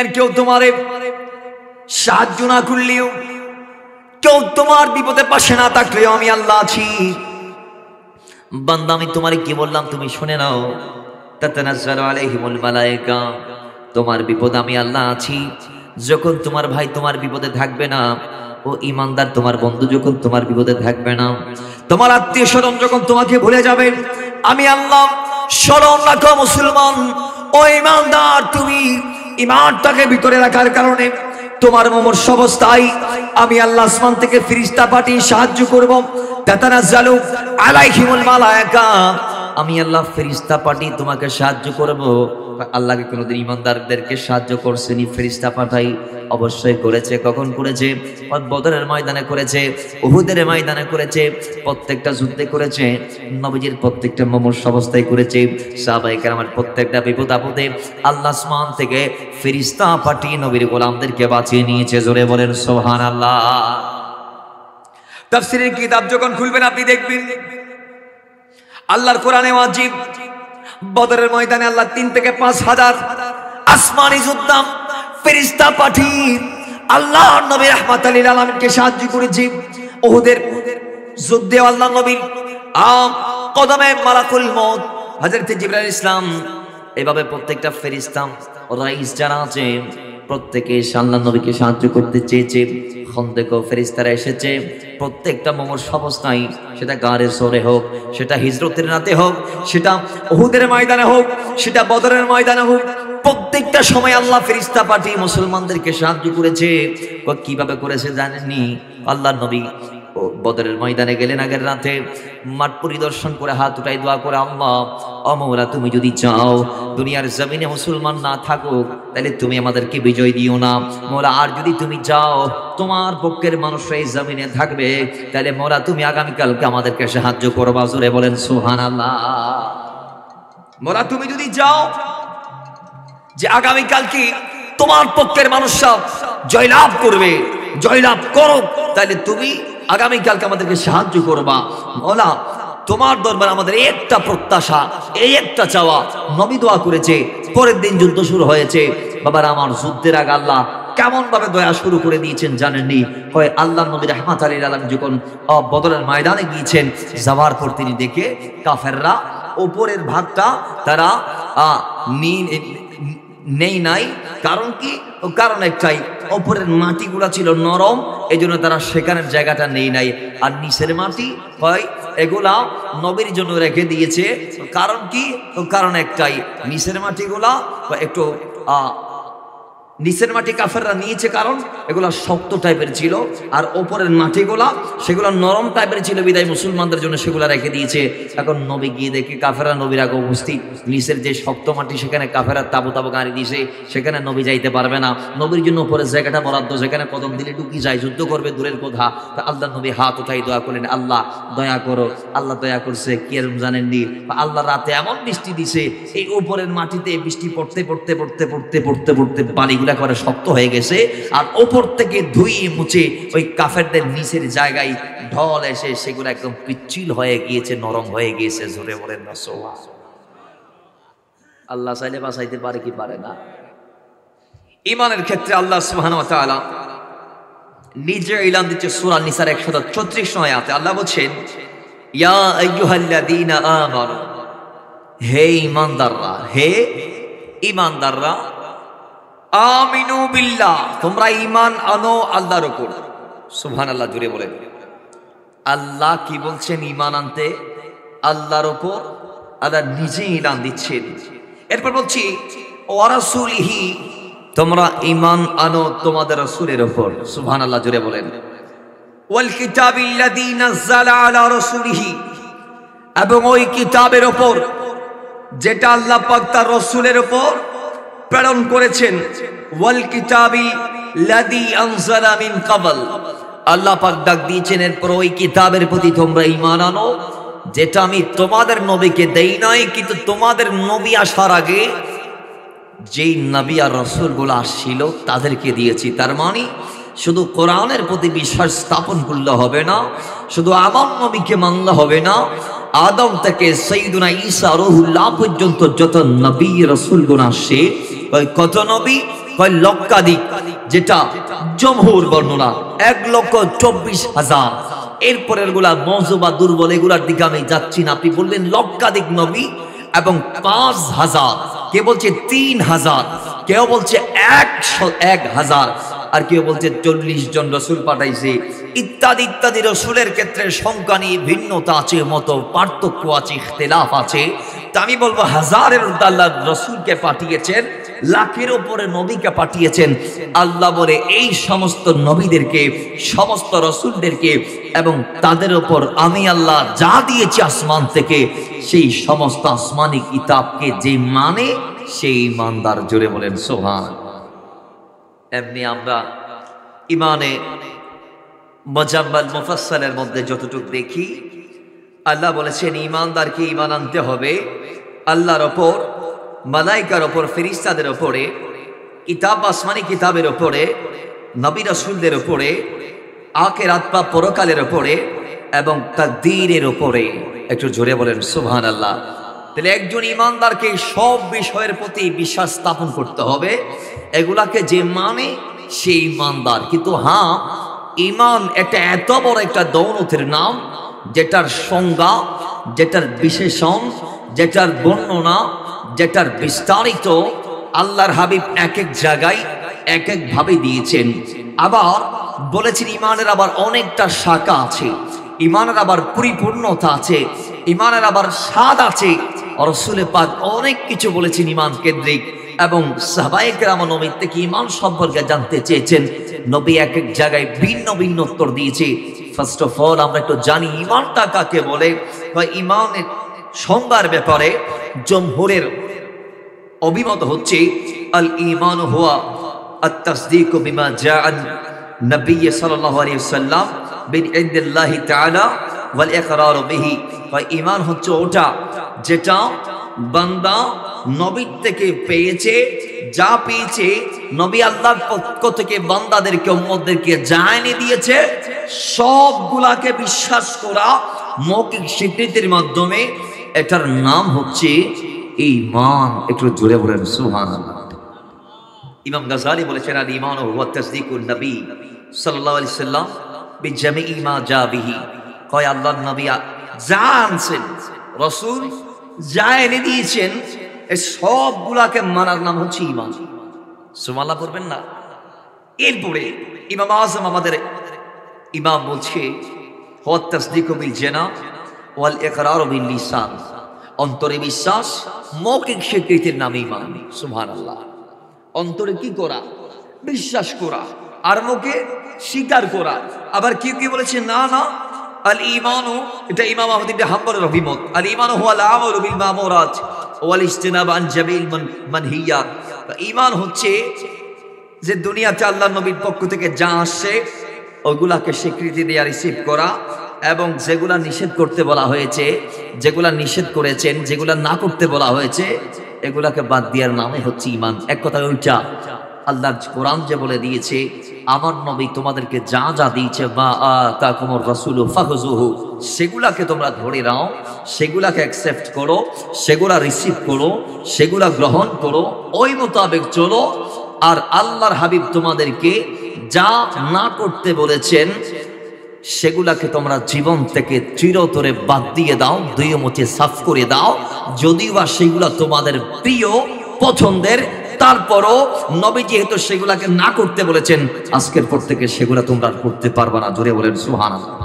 আর কেউ তোমারে সাহায্য না করলেও, কেউ তোমার বিপদে পাশে না থাকলেও আমি আল্লাহ আছি। বান্দা আমি তোমারে কি বললাম তুমি শুনে নাও। তাতানাজ্জালু আলাইহিমুল মালায়েকা, তোমার বিপদ আমি আল্লাহ আছি। যখন তোমার ভাই তোমার বিপদে থাকবে না, ও ইমানদার তোমার বন্ধু যখন তোমার বিপদে থাকবে না, তোমার আত্মীয় স্বজন যখন তোমাকে ভুলে যাবে, আমি আল্লাহ স্মরণ রাখো মুসলমান। ও ইমানদার, তুমি ইমানটাকে ভিতরে রাখার কারণে তোমার মুমূর্ষু অবস্থায় আমি আল্লাহ আসমান থেকে ফেরেশতা পাঠিয়ে সাহায্য করব। তাতানাজ্জালু আলাইহিমুল মালায়েকা, আমি আল্লাহ ফেরেশতা পাঠিয়ে তোমাকে সাহায্য করব। আল্লাহকে কোনোদিন ইমানদারদেরকে সাহায্য করছেনি ফেরেশতা পাঠাই? অবশ্যই করেছে। কখন করেছে? বদরের ময়দানে করেছে, উহুদের ময়দানে করেছে, প্রত্যেকটা যুদ্ধে করেছে, নবীজির প্রত্যেকটা মুমূর্ষু অবস্থায় করেছে, সাহাবায়ে কেরামের প্রত্যেকটা বিপদ আপদে আল্লাহ আসমান থেকে ফেরেশতা পাঠিয়ে নবীর গোলামদেরকে বাঁচিয়ে নিয়েছে। জোরে বলেন সুবহানাল্লাহ। তাফসীরের কিতাব যখন খুলবেন আপনি দেখবেন আল্লাহর কোরআনে ওয়াজিব বদরের ময়দানে আল্লাহ 3 থেকে 5,000 আসমানি যোদ্ধা ফেরেশতা পাঠিয়ে আল্লাহ নবী রাহমাতুল লিল আলামিনকে সাহায্য করেছে। উহুদের যুদ্ধে আল্লাহ নবীর কদমে মালাকুল মউত হযরত জিবরাইল ইসলাম এভাবে প্রত্যেকটা ফেরেশতা রাইস যারা আছে প্রত্যেকে আল্লাহ নবীকে সাহায্য করতে চেয়েছে। খন্দকেও ফেরেশতারা এসেছে। প্রত্যেকটা মুমূর্ষু অবস্থায়, সেটা গারে সরে হোক, সেটা হিজরতের রাতে হোক, সেটা উহুদের ময়দানে হোক, সেটা বদরের ময়দানে হোক, প্রত্যেকটা সময় আল্লাহ ফেরেশতা পাঠিয়ে মুসলমানদেরকে সাহায্য করেছে। কিভাবে করেছে জানেননি? আল্লাহ নবী বদরের ময়দানে গেলেন আগের রাতে, মাঠ পরিদর্শন করে হাত উঠাই দোয়া করে, আল্লাহ ও মওলা, তুমি যদি চাও দুনিয়ার জমিনে মুসলমান না থাকুক, তাহলে তুমি আমাদেরকে বিজয় দিও না মওলা। আর যদি তুমি চাও তোমার পক্ষের মানুষরা এই জমিনে থাকবে, তাহলে মওলা তুমি আগামীকালকে আমাদেরকে সাহায্য করবা। জোরে বলেন সুবহানাল্লাহ। মওলা তুমি যদি চাও যে আগামীকালকে তোমার পক্ষের মানুষরা জয়লাভ করবে, জয়লাভ করো, তাহলে তুমি আগামীকালকে আমাদেরকে সাহায্য করবা। মওলা তোমার দরবারে আমাদের একটা প্রত্যাশা, এই একটা চাওয়া। নবী দোয়া করেছে। পরের দিন যুদ্ধ শুরু হয়েছে। বাবার আমার, যুদ্ধের আগে আল্লাহ কেমন ভাবে দয়া শুরু করে দিয়েছেন জানেননি? হয় আল্লাহ নবী রাহমাতুল লিল আলামিন যখন বদরের ময়দানে গিয়েছেন, যাওয়ার পর তিনি দেখে কাফেররা উপরের ভাগটা তারা নেই নাই। কারণ কি? কারণ একটাই, উপরের মাটিগুলা ছিল নরম, এই জন্য তারা সেখানের জায়গাটা নেই নাই। আর নিচের মাটি হয় এগুলা নবীর জন্য রেখে দিয়েছে। কারণ কি? কারণ একটাই, নিচের মাটিগুলা একটু নিচের মাটি কাফেররা নিয়েছে, কারণ এগুলা শক্ত টাইপের ছিল, আর ওপরের মাটিগুলা সেগুলো নরম টাইপের ছিল, বিদায় মুসলমানদের জন্য সেগুলা রেখে দিয়েছে। এখন নবী গিয়ে দেখে কাফেররা নবীর আগে উপস্থিত। নিচের যে শক্ত মাটি সেখানে কাফেররা তাবু গাড়ি দিয়েছে, সেখানে নবী যাইতে পারবে না। নবীর জন্য উপরের জায়গাটা বরাদ্দ, যেখানে কদম দিলে ঢুকি যায়, যুদ্ধ করবে দূরের কথা। তা আল্লাহ নবী হাত উঠাই দোয়া করলেন, আল্লাহ দয়া করো। আল্লাহ দয়া করছে কি এরকম জানেননি? আল্লাহ রাতে এমন বৃষ্টি দিছে, এই উপরের মাটিতে বৃষ্টি পড়তে পড়তে পড়তে পড়তে পড়তে পড়তে বাড়িগুলা করে শক্ত হয়ে গেছে, আর ওপর থেকে ধুইয়ে মুছে ওই কাফেরদের নিচের জায়গায় ঢল এসে সেগুলো একদম পিচ্ছিল হয়ে গিয়েছে, নরম হয়ে গিয়েছে। জোরে বলেন না সুবহানাল্লাহ। আল্লাহ চাইলে বাঁচাইতে পারে কি পারে না? ঈমানের ক্ষেত্রে আল্লাহ সুবহানাহু ওয়া তাআলা নিজে ইলান দিচ্ছে। সূরা নিসার 134 আয়াতে আল্লাহ বলছেন, ইয়া আইয়ুহাল্লাযীনা আমানু, হে ঈমানদাররা, হে ঈমানদাররা, আমিনু বিল্লাহ, তোমরা ঈমান আনো আল্লাহর উপর। সুবহানাল্লাহ, জুড়ে বলেন। আল্লাহ কি বলছেন? ঈমান আনতে আল্লাহর উপর। আল্লাহ নিজে ঈমান দিচ্ছেন। এরপর বলছি ওয়া রাসূলিহি, তোমরা ঈমান আনো তোমাদের রাসূলের উপর। সুবহানাল্লাহ, জুড়ে বলেন। ওয়াল কিতাবিল্লাযী নাযালা আলা রাসূলিহি, এবং ওই কিতাবের উপর যেটা আল্লাহ পাক তার রাসূলের উপর প্রেরণ করেছেন। ওয়াল কিতাবি লাযী আনজালা মিন ক্বাবল, আল্লাহ পাক ডাক দিয়েছেন এরপর ওই কিতাবের প্রতি তোমরা ঈমান আনো, যেটা আমি তোমাদের নবীকে দেই নাই, কিন্তু তোমাদের নবী আসার আগে যেই নবী আর রাসূলগুলো আসছিল তাদেরকে দিয়েছি। তার মানে শুধু কোরআনের প্রতি বিশ্বাস স্থাপন করলে হবে না, শুধু আমার নবীকে মানলে হবে না। আদম থেকে সাইয়্যিদুনা ঈসা রূহুল্লাহ পর্যন্ত যত নবী রাসূলগণ আসে, ওই কত নবী কয় লক্ষাধিক, যেটা জমহুর বর্ণনা 1,24,000। এরপরের গুলা মওযুবা দুর্বল, এগুলার দিকে আমি যাচ্ছি না। আপনি বললেন লক্ষাধিক নবী এবং 5,000, কে বলছে 3,000, কেউ বলছে 1,000, আর কেউ বলছে 40 জন রসুল পাঠাইছে। ইত্যাদি ইত্যাদি রসুলের ক্ষেত্রে সংখ্যা নিয়ে ভিন্নতা আছে, মত পার্থক্য আছে, ইখতিলাফ আছে। তা আমি বলবো হাজারের আল্লাহ রসুলকে পাঠিয়েছেন, লাখের উপরে নবীকে পাঠিয়েছেন। আল্লাহ বলে এই সমস্ত নবীদেরকে, সমস্ত রসুলদেরকে এবং তাদের উপর আমি আল্লাহ যা দিয়েছি আসমান থেকে, সেই সমস্ত আসমানি কিতাবকে যে মানে সেই ইমানদার। জোরে বলেন সুবহান। এমনি আমরা ইমানে মুজাম্মাল মুফাসসালের মধ্যে যতটুকু দেখি, আল্লাহ বলেছেন ইমানদারকে ইমান আনতে হবে আল্লাহর ওপর, মালাইকার ওপর, ফেরেশতাদের ওপরে, কিতাব আসমানি কিতাবের ওপরে, নবী রাসূলদের ওপরে, আখিরাত বা পরকালের ওপরে এবং তাকদীরের ওপরে। একটু জোরে বলেন সুবহানাল্লাহ। তাহলে একজন ইমানদারকে সব বিষয়ের প্রতি বিশ্বাস স্থাপন করতে হবে, এগুলাকে যে মানে সেই ইমানদার। কিন্তু হ্যাঁ, ইমান একটা এত বড় একটা দৌলতের নাম, যেটার সংজ্ঞা, যেটার বিশেষণ, যেটার বর্ণনা, যেটার বিস্তারিত আল্লাহর হাবিব এক এক জায়গায় এক এক ভাবে দিয়েছেন। আবার বলেছেন ইমানের আবার অনেকটা শাখা আছে, ইমানের আবার পরিপূর্ণতা আছে, ইমানের আবার স্বাদ আছে। রাসূল পাক অনেক কিছু বলেছেন ইমান কেন্দ্রিক, এবং সাহাবায়ে কেরাম নবী থেকে ইমান সম্পর্কে জানতে চেয়েছেন। নবী এক এক জায়গায় ভিন্ন ভিন্ন উত্তর দিয়েছে। ফার্স্ট অফ অল আমরা একটু জানি ইমানটা কাকে বলে। ইমানের সংজ্ঞার ব্যাপারে জমহুরের অভিমত হচ্ছে আল ঈমান হুয়া আত-তাসদীকু বিমা জাআন নবী সাল্লাল্লাহু আলাইহি ওয়াসাল্লাম বিন ইনদিল্লাহি তাআলা ওয়াল ইকরার বিহি। ঈমান হচ্ছে ওটা যেটা বান্দা নবী থেকে পেয়েছে, যা পেয়েছে নবী আল্লাহর পক্ষ থেকে বান্দাদেরকে, উম্মতদেরকে যা এনে দিয়েছে, সবগুলাকে বিশ্বাস করা মৌখিক স্বীকৃতির মাধ্যমে, এটার নাম হচ্ছে ঈমান। একটু জোরে বলেন সুবহানাল্লাহ। ইমাম গাযযালী বলেছেন আল ঈমান হুয়া তাসদীকুন নবী সাল্লাল্লাহু আলাইহি সাল্লাম বিজামিই মা জা বিহি। কয় আল্লাহর নবী যা আনছেন, রাসূল যা এনে দিয়েছেন, এই সবগুলাকে মানার নাম হচ্ছে ঈমান। সুবহানাল্লাহ পড়বেন না? এরপরে ইমাম আযম আমাদের ইমাম বলছে হুয়া তাসদীকু বিল জানা ওয়াল ইকরার বিল লিসান। অন্তরে বিশ্বাস, মৌখিক স্বীকৃতির নাম ঈমান। সুবহানাল্লাহ। অন্তরে কি করা? বিশ্বাস করা, আর মুখে স্বীকার করা। আবার কেউ কি বলেছে না না, আল ঈমানু, এটা ইমাম আহমদ ইবনে হাম্বলের অভিমত, আল ঈমানু হুয়াল আমালু বিল মামুরাত ওয়াল ইজতিনাব আন জামিল মানহিয়াত। ঈমান হচ্ছে যে দুনিয়াতে আল্লাহর নবীর পক্ষ থেকে যা আসছে ওগুলাকে স্বীকৃতি দেয়া, রিসিভ করা, এবং যেগুলা নিষেধ করতে বলা হয়েছে, যেগুলা নিষেধ করেছেন, যেগুলা না করতে বলা হয়েছে, এগুলাকে বাদ দেওয়ার নামে হচ্ছে ঈমান। এক কথায় ওইটা আল্লাহর কোরআন যে বলে দিয়েছে, আমার নবী তোমাদেরকে যা যা দিয়েছে বা আতাকুমুর রাসূলু ফাখুযুহু, সেগুলাকে তোমরা ধরে নাও, সেগুলাকে অ্যাকসেপ্ট করো, সেগুলা রিসিভ করো, সেগুলা গ্রহণ করো, ওই মোতাবেক চলো। আর আল্লাহর হাবিব তোমাদেরকে যা না করতে বলেছেন সেগুলাকে তোমরা জীবন থেকে চিরতরে বাদ দিয়ে দাও, দুই মুছে সাফ করে দাও। যদিও বা সেগুলা তোমাদের প্রিয়, পছন্দের, তারপরও নবী যেহেতু সেগুলাকে না করতে বলেছেন, আজকের পর থেকে সেগুলা তোমরা করতে পারবা না। জোরে বলেন সুবহানাল্লাহ।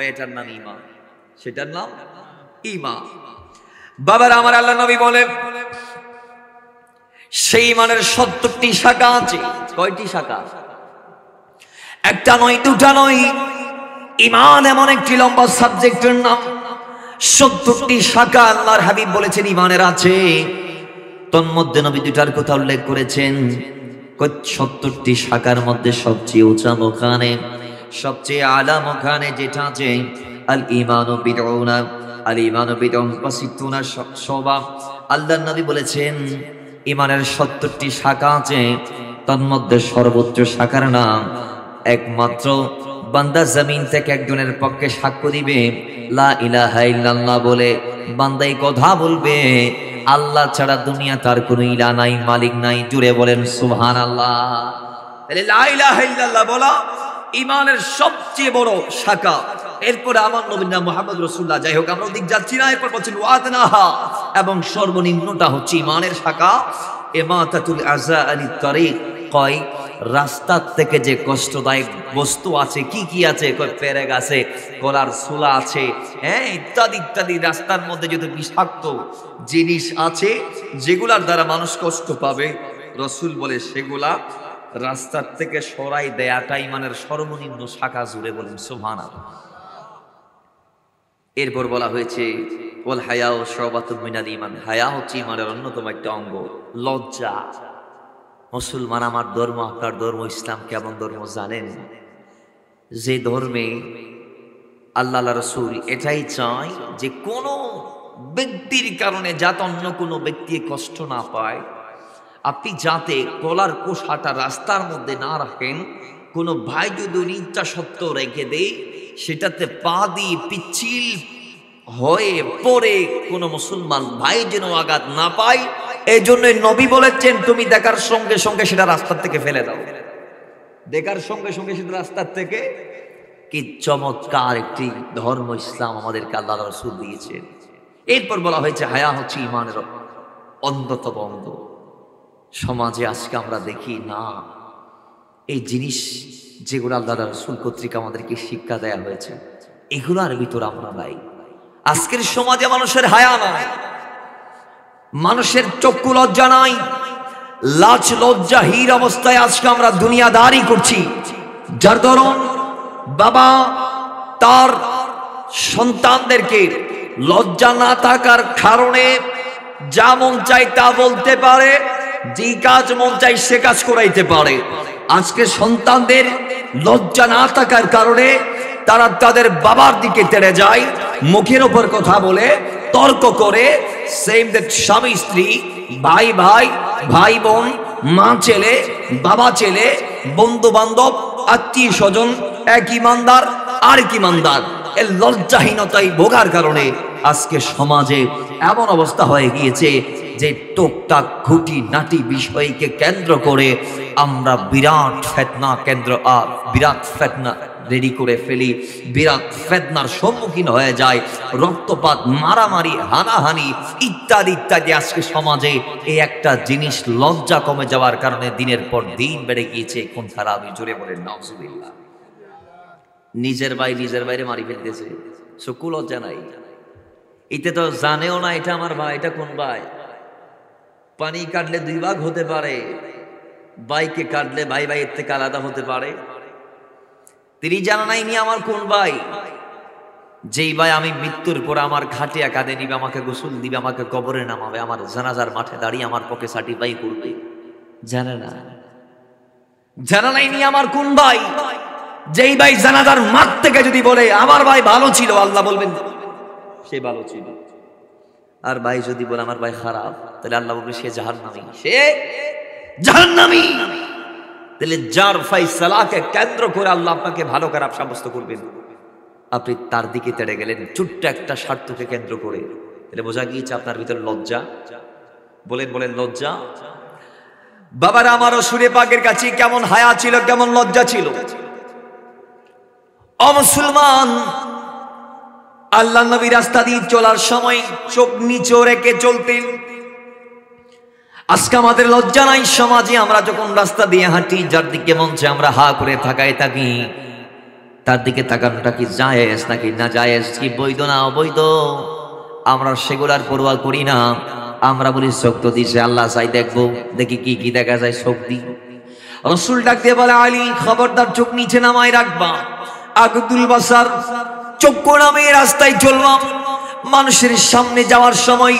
এটার নাম ঈমান, সেটার নাম ঈমান। বাবারা আমার, আল্লাহ নবী বলেন সেই ঈমানের 70টি শাখা আছে। কয়টি শাখা? একটা নয়, দুটা নয়। ঈমান এমন একটি লম্বা সাবজেক্টের নাম, 70টি শাখা আল্লাহর হাবিব বলেছেন ঈমানের আছে। তন্মধ্যে নবী দুটার কথা উল্লেখ করেছেন। 70টি শাখার মধ্যে সবচেয়ে উঁচা মুখানে, সবচেয়ে আলা মুখানে যেটা আছে আল ঈমানু বিদউনা, আল ঈমানু বিদউন ওয়াসিত্তুনা শুবা। আল্লাহর নবী বলেছেন ঈমানের 70টি শাখা আছে, তন্মধ্যে সর্বোচ্চ শাখার নাম একমাত্র বান্দা জমিন থেকে একজনের পক্ষে সাক্ষ্য দিবে লা ইলাহা ইল্লাল্লাহ বলে, বান্দা এই কথা বলবে আল্লাহ ছাড়া দুনিয়া তার কোনো ইলা নাই, মালিক নাই। জুড়ে বলেন সুবহানাল্লাহ। তাহলে লা ইলাহা ইল্লাল্লাহ বলা ঈমানের সবচেয়ে বড় শাখা। এরপরে আমার নবীর নাম মুহাম্মদ রাসূলুল্লাহ। যাই হোক, আমরা ওদিক যাচ্ছি না। এরপর বলছেন ওয়াদনাহা, এবং সর্বনিম্নটা হচ্ছে ঈমানের শাখা ইমাতাতুল আযা আনিত তারিক। কয় রাস্তার থেকে যে কষ্টদায়ক বস্তু আছে, কি কি আছে? কয় পেরেক আছে, গলার সোলা আছে, হ্যাঁ, ইত্যাদি ইত্যাদি। রাস্তার মধ্যে যদি বিষাক্ত জিনিস আছে যেগুলার দ্বারা মানুষ কষ্ট পাবে, রসুল বলে সেগুলা রাস্তার থেকে সরাই দেয়াটা ঈমানের সর্বনিম্ন শাখা। জুড়ে বলেন সুবহানাল্লাহ। এরপর বলা হয়েছে ওয়াল হায়াউ শুবাতুম মিনাল ঈমান। হায়া হচ্ছে ঈমানের অন্যতম একটা অঙ্গ। লজ্জা। মুসলমান, আমার ধর্ম, আপনার ধর্ম ইসলাম কেমন ধর্ম জানেন? যে ধর্মে আল্লাহ রসুল এটাই চায় যে কোনো ব্যক্তির কারণে যাতে অন্য কোনো ব্যক্তি কষ্ট না পায়, আপনি যাতে কলার কোষাটা রাস্তার মধ্যে না রাখেন। কোনো ভাই যদি ইচ্ছা সত্ত্বেও রেখে দেয়, সেটাতে পা দিয়ে পিচ্ছিল হয়ে পড়ে কোনো মুসলমান ভাই যেন আঘাত না পায়, এই জন্য নবী বলেছেন তুমি দেখার সঙ্গে সঙ্গে সেটা রাস্তার থেকে ফেলে দাও। দেখার সঙ্গে সঙ্গে সেটা রাস্তার থেকে। কি চমৎকার একটি ধর্ম ইসলাম আমাদেরকে আল্লাহ রাসূল দিয়েছেন। এরপর বলা হয়েছে হায়া হচ্ছে ঈমানের অন্যতম অঙ্গ। সমাজে আজকে আমরা দেখি না এই জিনিস যেগুলো আল্লাহ রাসূল কর্তৃক আমাদেরকে শিক্ষা দেয়া হয়েছে, এগুলোর ভিতর আমরা নাই। আজকের সমাজে মানুষের হায়া নাই, মানুষের চক্ষু লজ্জা নাই, লাজ লজ্জাহীন অবস্থায় আজকে আমরা দুনিয়াদারি করছি। যার দরুন বাবা তার সন্তানদেরকে লজ্জা না থাকার কারণে যা মন চাই তা বলতে পারে, যে কাজ মন চাই সে কাজ করাইতে পারে। আজকে সন্তানদের লজ্জা না থাকার কারণে তারা তাদের বাবার দিকে তেড়ে যায়, মুখের ওপর কথা বলে, তর্ক করে। সেম দ্যাট স্বামী স্ত্রী, ভাই ভাই, ভাই বোন, মা ছেলে, বাবা ছেলে, বন্ধু বান্ধব, আত্মীয় স্বজন, এক ইমানদার আর এক ইমানদার, এই লজ্জাহীনতায় ভোগার কারণে আজকে সমাজে এমন অবস্থা হয়ে গিয়েছে যে টুকটাক খুঁটি নাটি বিষয়কে কেন্দ্র করে আমরা বিরাট ফেতনা রেডি করে ফেলি, বিরাট ফেতনার সম্মুখীন হয়ে যায়। রক্তপাত, মারামারি, হানাহানি ইত্যাদি ইত্যাদি। আজকে সমাজে এই একটা জিনিস লজ্জা কমে যাওয়ার কারণে দিনের পর দিন বেড়ে গিয়েছে। কোন খারাপ? জোরে বলেন নাউজুবিল্লাহ। নিজের ভাই নিজের বাইরে মারি ফেলতেছে, সকু লজ্জা নাই। এতে তো জানেও না এটা আমার ভাই, এটা কোন ভাই। পানি কাটলে দুই ভাগ হতে পারে, ভাইকে কাটলে ভাই ভাইয়ের থেকে আলাদা হতে পারে। তিনি জানা নাই নি আমার কোন ভাই। যেই ভাই আমি মৃত্যুর পর আমার খাটিয়া কাঁধে নিবে, আমাকে গোসল দিবে, আমাকে কবরে নামাবে, আমার জানাজার মাঠে দাঁড়িয়ে আমার পক্ষে সার্টিফাই করবে, জানে না। জানা নাই নি আমার কোন ভাই। যেই ভাই জানাজার মাঠ থেকে যদি বলে আমার ভাই ভালো ছিল, আল্লাহ বলবেন সে ভালো ছিল। আর ভাই যদি বলে আমার ভাই খারাপ, তাহলে আল্লাহ বলবে সে জাহান্নামী, সে জাহান্নামী। তাহলে যার ফায়সালাকে কেন্দ্র করে আল্লাহ আপনাকে ভালো খারাপ সাব্যস্ত করবেন, আপনি তার দিকে তেড়ে গেলেন ছোট্ট একটা স্বার্থকে কেন্দ্র করে। তাহলে বোঝা গিয়েছে আপনার ভিতরে লজ্জা। বলেন লজ্জা। বাবারা, আমারও সুরে পাকের কাছে কেমন হায়া ছিল, কেমন লজ্জা ছিল। অমুসলমান, আল্লাহ নবী রাস্তা দিয়ে চলার সময় চোখ নিচু রেখে চলতেন। আজকে আমাদের লজ্জা নাই। সমাজে আমরা যখন রাস্তা দিয়ে হাঁটি, যার দিকে মন চায় আমরা হা করে তাকাই থাকি। তার দিকে তাকানোটা কি জায়েজ নাকি না জায়েজ, কি বৈধ না অবৈধ, আমরা সেগুলার পরোয়া করি না। আমরা বলি চোখ তো দিছে, আল্লাহ চাই দেখবো, দেখি কি কি দেখা যায়, চোখ দি। রাসূল ডাক দিয়ে বলে আলী, খবরদার চোখ নিচে নামাই রাখবা। আগুদুল বাসার, চক্ষু নামিয়ে রাস্তায় চলবা। মানুষের সামনে যাওয়ার সময়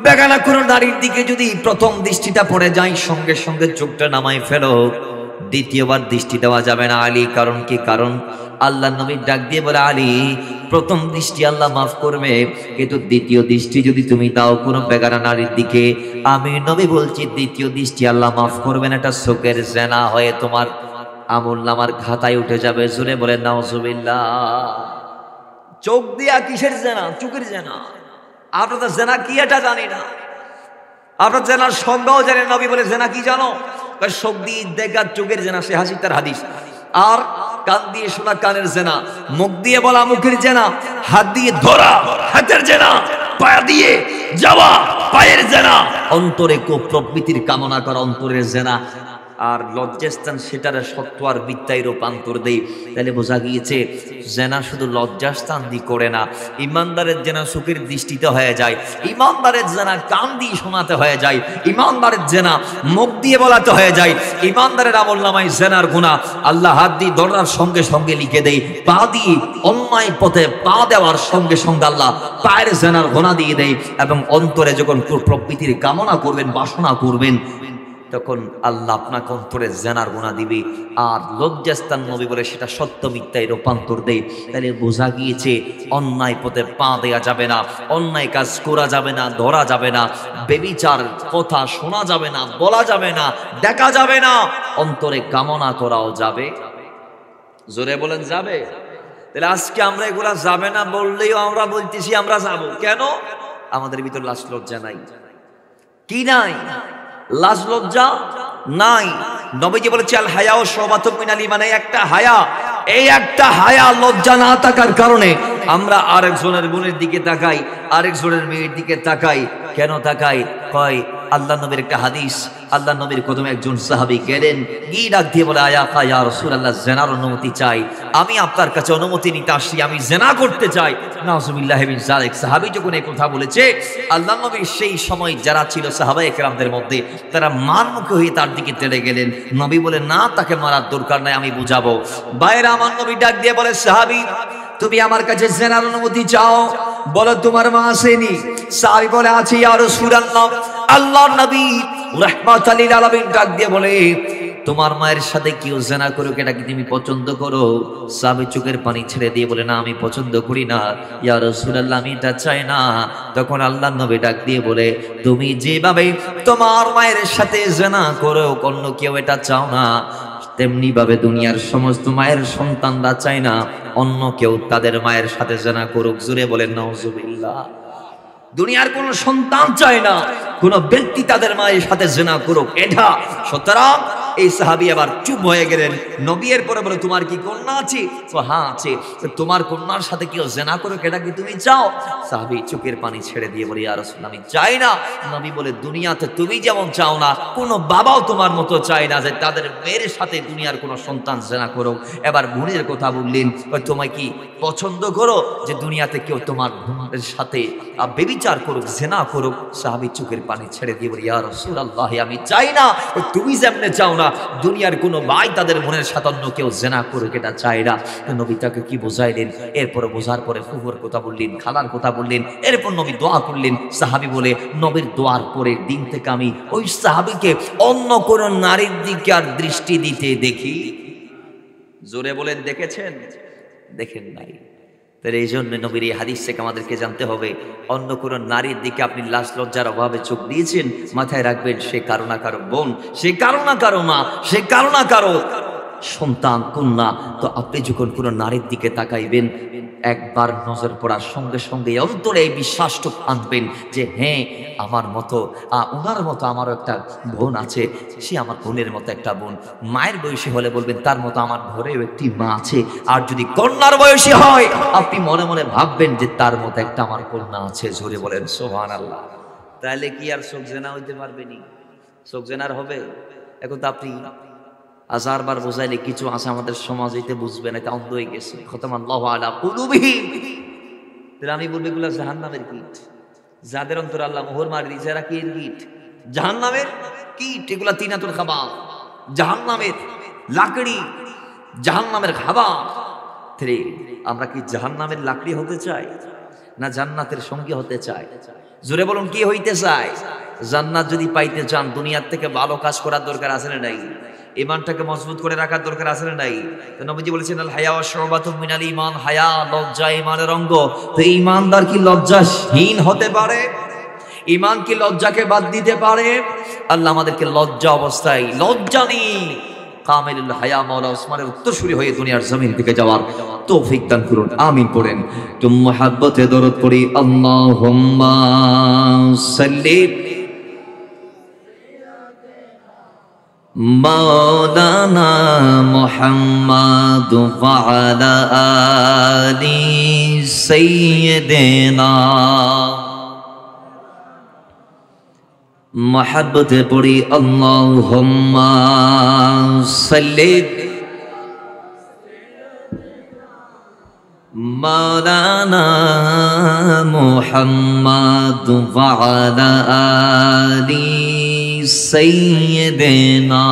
বেগানা কোনো নারীর দিকে যদি প্রথম দৃষ্টিটা পড়ে যায়, সঙ্গে সঙ্গে চোখটা নামাই ফেলো, দ্বিতীয়বার দৃষ্টি দেওয়া যাবে না। আলী, কারণ কি? কারণ আল্লাহ নবী ডাক দিয়ে বলে আলী, প্রথম দৃষ্টি আল্লাহ মাফ করবে, কিন্তু দ্বিতীয় দৃষ্টি যদি তুমি দাও কোনো বেগানা নারীর দিকে, আমি নবী বলছি দ্বিতীয় দৃষ্টি আল্লাহ মাফ করবে না। এটা চোখের জেনা হয়ে তোমার আমলনামার খাতায় উঠে যাবে। জোরে বলেন নাউজুবিল্লাহ। চোখ দিয়া কিসের জেনা? চোখের জেনা। আমরা তো জেনা কি এটা জানি না। আপনার জেনার সংজ্ঞাও জানেন। নবী বলে জেনা কি জানো? চোখ দিয়ে দেখা চোখের জেনা, সে হাসি তার হাদিস। আর কান দিয়ে শোনা কানের জেনা, মুখ দিয়ে বলা মুখের জেনা, হাত দিয়ে ধরা হাতের জেনা, পা দিয়ে যাওয়া পায়ের জেনা, অন্তরে প্রবৃত্তির কামনা করা অন্তরের জেনা। আর লজ্জাস্থান সেটার সত্য আর বিদ্যায় রূপান্তর দেয়। তাহলে বোঝা গিয়েছে জেনা শুধু লজ্জাস্থান দিয়ে করে না, ইমানদারের জেনা চোখের দৃষ্টিতে হয়ে যায়, ইমানদারের জেনা কান দিয়ে শোনাতে হয়ে যায়, ইমানদারের জেনা মুখ দিয়ে বলাতে হয়ে যায়। ইমানদারের আমলনামায় জেনার গুনাহ আল্লাহ হাত দিয়ে ধরার সঙ্গে সঙ্গে লিখে দেয়, পা দিয়ে অন্যায় পথে পা দেওয়ার সঙ্গে সঙ্গে আল্লাহ পায়ের জেনার গুনাহ দিয়ে দেয়। এবং অন্তরে যখন প্রবৃত্তির কামনা করবেন, বাসনা করবেন, তখন আল্লাহ আপনাকে অন্তরে জেনার গুনাহ দিবে। আর লজ্জাস্থান নবী বলে সেটা সত্য মিথ্যায় রূপান্তর দেয়। তাহলে বোঝা গিয়েছে অন্যায় পথে পা দেয়া যাবে না, অন্যায় কাজ করা যাবে না, ধরা যাবে না, বেবিচার কথা শোনা যাবে না, বলা যাবে না, দেখা যাবে না, অন্তরে কামনা করাও যাবে। জোরে বলেন যাবে। তাহলে আজকে আমরা এগুলা যাবে না বললেও আমরা বলতেছি আমরা যাব। কেন? আমাদের ভিতর লাজ লজ্জা নাই। কি নাই? লাজ লজ্জা নাই। নবীজি বলেছে আল হায়া ও শুবাতুম মিনাল ঈমান, একটা হায়া, এই একটা হায়া লজ্জা না থাকার কারণে আমরা আরেকজনের বোনের দিকে তাকাই, আরেকজনের মেয়ের দিকে তাকাই। কেন তাকাই? কয় আল্লাহ নবীর একটা হাদিস, আল্লাহ নবীর কদমে একজন সাহাবী গেলেন, গিয়ে ডাক দিয়ে বলে ইয়া রাসূলুল্লাহ, জেনার অনুমতি চাই, আমি আপনার কাছে অনুমতি নিতে আসছি, আমি জেনা করতে চাই। নাউযুবিল্লাহি মিন যালিক। সাহাবী যখন এই কথা বলেছে, আল্লাহ নবী সেই সময় যারা ছিল সাহাবায়ে কেরামদের মধ্যে, তারা মানমুখী হয়ে তার দিকে তেড়ে গেলেন। নবী বলে না, তাকে মারার দরকার নাই, আমি বুঝাবো। বাইরে আমার নবী ডাক দিয়ে বলে সাহাবী, তুমি আমার কাছে জেনার অনুমতি চাও, বলো তোমার মা আসেনি? সাহাবী বলে আছে ইয়া রাসূলুল্লাহ। আল্লাহর নবী রাহমাতুল লিল আলামিন ডাক দিয়ে বলে, তোমার মায়ের সাথে কেউ জেনা করুক, এটা কি তুমি পছন্দ করো? সাহাবী চোখের পানি ছেড়ে দিয়ে বলে, না আমি পছন্দ করি না ইয়া রাসূলুল্লাহ, আমি এটা চাই না। তখন আল্লাহর নবী ডাক দিয়ে বলে, তুমি যেভাবে তোমার মায়ের সাথে জেনা করো, অন্য কেউ এটা চাও না, তেমনি ভাবে দুনিয়ার সমস্ত মায়ের সন্তানরা চায় না অন্য কেউ তাদের মায়ের সাথে জেনা করুক। জোরে বলেন নাউযুবিল্লাহ। দুনিয়ার কোন সন্তান চায় না কোন ব্যক্তি তাদের মায়ের সাথে জেনা করুক, এটা। সুতরাং এই সাহাবী আবার চুপ হয়ে গেলেন। নবী এর পরে বলে, তোমার কি কন্যা আছে? তো হ্যাঁ আছে। তোমার কন্যার সাথে কেউ জেনা করুক, এটা কি তুমি চাও? সাহাবী চোখের পানি ছেড়ে দিয়ে বলে, ইয়া রাসূলুল্লাহ, আমি চাই না। নবী বলে, দুনিয়াতে তুমি যেমন চাও না, কোনো বাবাও তোমার মতো চায় না যে তাদের মেয়ের সাথে দুনিয়ার কোনো সন্তান জেনা করুক। এবার বোনের কথা বললেন, তোমায় কি পছন্দ করো যে দুনিয়াতে কেউ তোমার বোনের সাথে বেবিচার করুক, জেনা করুক? সাহাবী চোখের পানি ছেড়ে দিয়ে বলে, ইয়া রাসূলুল্লাহ, আমি চাই না। তুমি যেমনে চাও না দুনিয়ার কোনো ভাই তাদের বোনের সাথে অন্য কেউ জেনা করুক, এটা চায় না। নবী তাকে কি বোঝাইলেন? এরপরে বোঝার পরে ফুফুর কথা বললেন, খালার কথা বললেন, এরপর নবী দোয়া করলেন। সাহাবী বলে, নবীর দোয়ার পরের দিন থেকে আমি ওই সাহাবীকে অন্য কোনো নারীর দিকে আর দৃষ্টি দিতে দেখি। জোরে বলেন দেখেছেন? দেখেন নাই। তাহলে এই জন্য নবীর এই হাদিস থেকে আমাদেরকে জানতে হবে, অন্য কোনো নারীর দিকে আপনি লাজ লজ্জার অভাবে চোখ দিয়েছেন, মাথায় রাখবেন সে কারো না কারো বোন, সে কারো না কারো মা, সে কারো না কারো সন্তান, কন্যা। তো আপনি যখন কোনো নারীর দিকে তাকাইবেন, একবার নজর পড়ার সঙ্গে সঙ্গে অন্তরে এই বিশ্বাসটুকু আনবেন যে হ্যাঁ, আমার মতো ওনার মতো আমারও একটা বোন আছে, সে আমার বোনের মতো একটা বোন। মায়ের বয়সী হলে বলবেন তার মতো আমার ঘরেও একটি মা আছে। আর যদি কন্যার বয়সী হয়, আপনি মনে মনে ভাববেন যে তার মতো একটা আমার কন্যা আছে। জোরে বলেন সুবহানাল্লাহ। তাহলে কি আর চোখ জেনা হইতে পারবেনি? চোখ জেনার হবে? এখন তো আপনি হাজারবার বোঝাইলে কিছু আছে আমাদের সমাজ হইতে বুঝবে না, এটা অন্ধ হয়ে গেছে। খতামাল্লাহু আলা কুলুবিহিম। তাহলে আমি বলবো এগুলো জাহান্নামের কীট, যাদের অন্তরে আল্লাহ মোহর মারি দিয়েছে, এরা কি কীট? জাহান্নামের কীট। এগুলা তিনাতুল খাবার, জাহান্নামের লাকড়ি, জাহান্নামের খাবার। আমরা কি জাহান্নামের লাকড়ি হতে চাই না জান্নাতের সঙ্গী হতে চাই? জোরে বলুন, কি হইতে চাই? জান্নাত যদি পাইতে চান, দুনিয়ার থেকে ভালো কাজ করার দরকার আছে না নাই? ইমানটাকে মজবুত করে রাখার দরকার আছে না নাই? তো নবীজি বলেছেন আল হায়া ওয়া শুবাতুম মিনাল ঈমান, হায়া লজ্জা ঈমানের অঙ্গ। তো ঈমানদার কি লজ্জাহীন হতে পারে? ঈমান কি লজ্জাকে বাদ দিতে পারে? আল্লাহ আমাদেরকে লজ্জা অবস্থায়, লজ্জা নেই কামিলুল হায়া মাওলা ওসমানের উত্তরসূরি হয়ে দুনিয়ার জমিন থেকে যাওয়ার তৌফিক দান করুন, আমিন পড়েন। তো মুহাব্বতে দরুদ পড়ি, আল্লাহুম্মা সাল্লি মাওলানা মুহাম্মদ ওয়া আলা আলি সাইয়্যিদিনা। মহব্বতে পড়ি আল্লাহুম্মা সাল্লি মাওলানা মুহাম্মদ ওয়া আলা আলি সাইয়্যিদিনা।